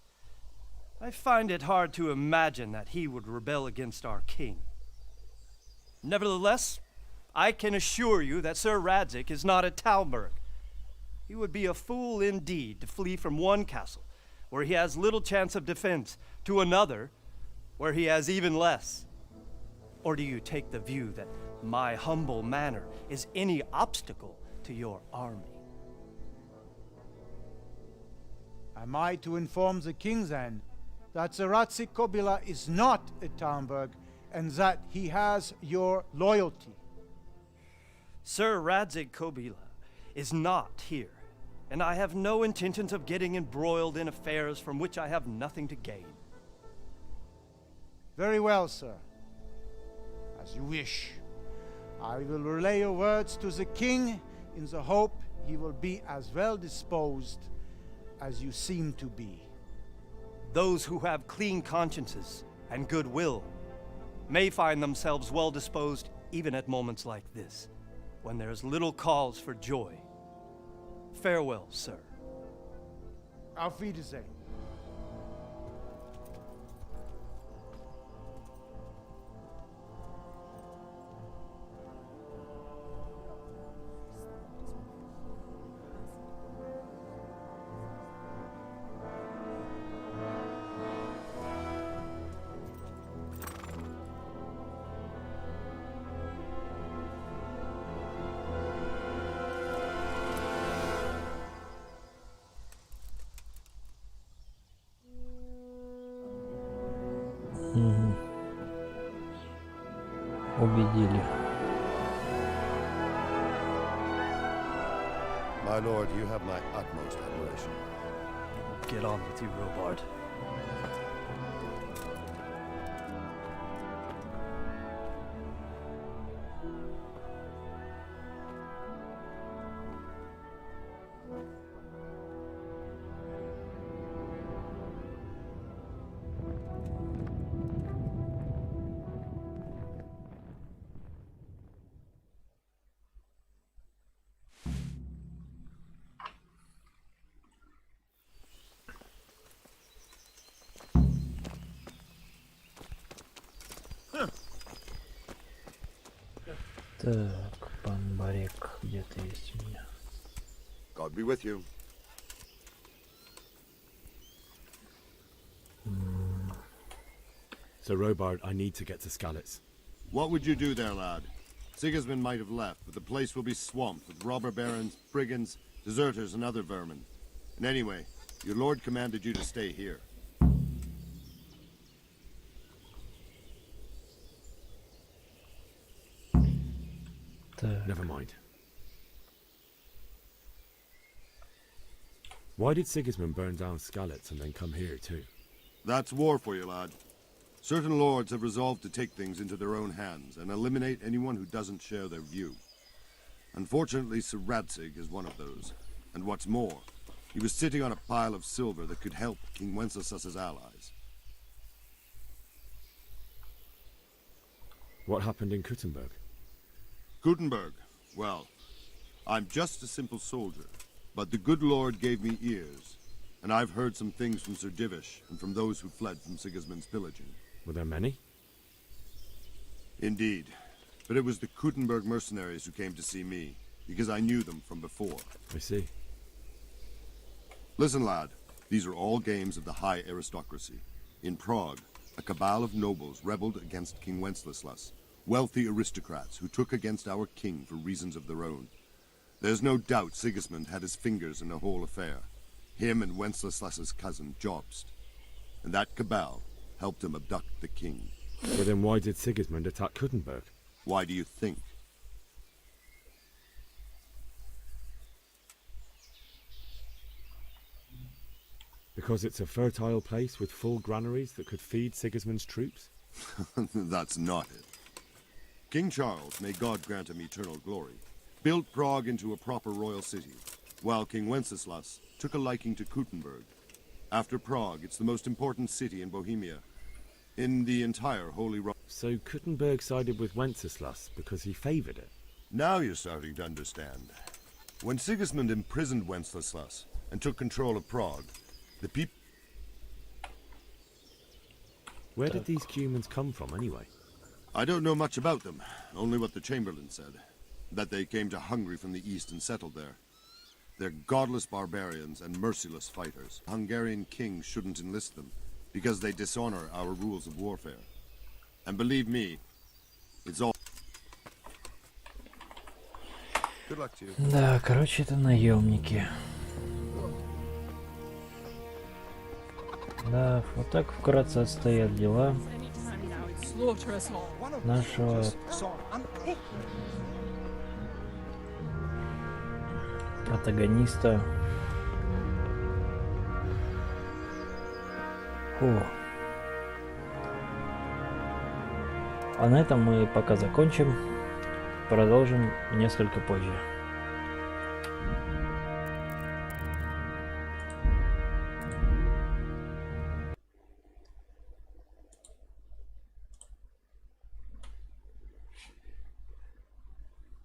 I find it hard to imagine that he would rebel against our king. Nevertheless, I can assure you that Sir Radzig is not at Talmberg. He would be a fool indeed to flee from one castle, where he has little chance of defense, to another, where he has even less. Or do you take the view that my humble manner is any obstacle to your army? Am I to inform the king then that Sir Radzig Kobyla is not at Talmberg and that he has your loyalty? Sir Radzig Kobyla is not here, and I have no intentions of getting embroiled in affairs from which I have nothing to gain. Very well, sir. As you wish. I will relay your words to the king in the hope he will be as well disposed as you seem to be. Those who have clean consciences and goodwill may find themselves well disposed even at moments like this, when there is little cause for joy. Farewell, sir. Auf Wiedersehen. Угу. Убедили. My lord, you have my utmost admiration. Get on with you, Robard. Так, пан Барек где-то есть у меня. God be with you. So, Robard, I need to get to Skalitz. What would you do there, lad? Sigismund might have left, but the place will be swamped with robber barons, brigands, deserters, and other vermin. And anyway, your lord commanded you to stay here. Never mind. Why did Sigismund burn down Skalitz and then come here too? That's war for you, lad. Certain lords have resolved to take things into their own hands and eliminate anyone who doesn't share their view. Unfortunately, Sir Radzig is one of those. And what's more, he was sitting on a pile of silver that could help King Wenceslas's allies. What happened in Kuttenberg? Kuttenberg? Well, I'm just a simple soldier, but the good Lord gave me ears, and I've heard some things from Sir Divish and from those who fled from Sigismund's pillaging. Were there many? Indeed, but it was the Kuttenberg mercenaries who came to see me, because I knew them from before. I see. Listen, lad, these are all games of the high aristocracy. In Prague, a cabal of nobles rebelled against King Wenceslas, wealthy aristocrats who took against our king for reasons of their own. There's no doubt Sigismund had his fingers in the whole affair. Him and Wenceslas's cousin, Jobst. And that cabal helped him abduct the king. But then why did Sigismund attack Kuttenberg? Why do you think? Because it's a fertile place with full granaries that could feed Sigismund's troops? That's not it. King Charles, may God grant him eternal glory, built Prague into a proper royal city, while King Wenceslas took a liking to Kuttenberg. After Prague, it's the most important city in Bohemia, in the entire Holy Roman. So Kuttenberg sided with Wenceslas because he favoured it? Now you're starting to understand. When Sigismund imprisoned Wenceslas and took control of Prague, the people... Where did these Cumans come from anyway? I don't know much about them, only what the Chamberlain said. That they came to Hungary from the east and settled there. They're godless barbarians and merciless fighters. The Hungarian king shouldn't enlist them, because they dishonor our rules of warfare. And believe me, it's all... Good luck to you. Да, короче, это наемники. Да, вот так вкратце отстоят дела нашего протагониста. Фу. А на этом мы пока закончим. Продолжим несколько позже.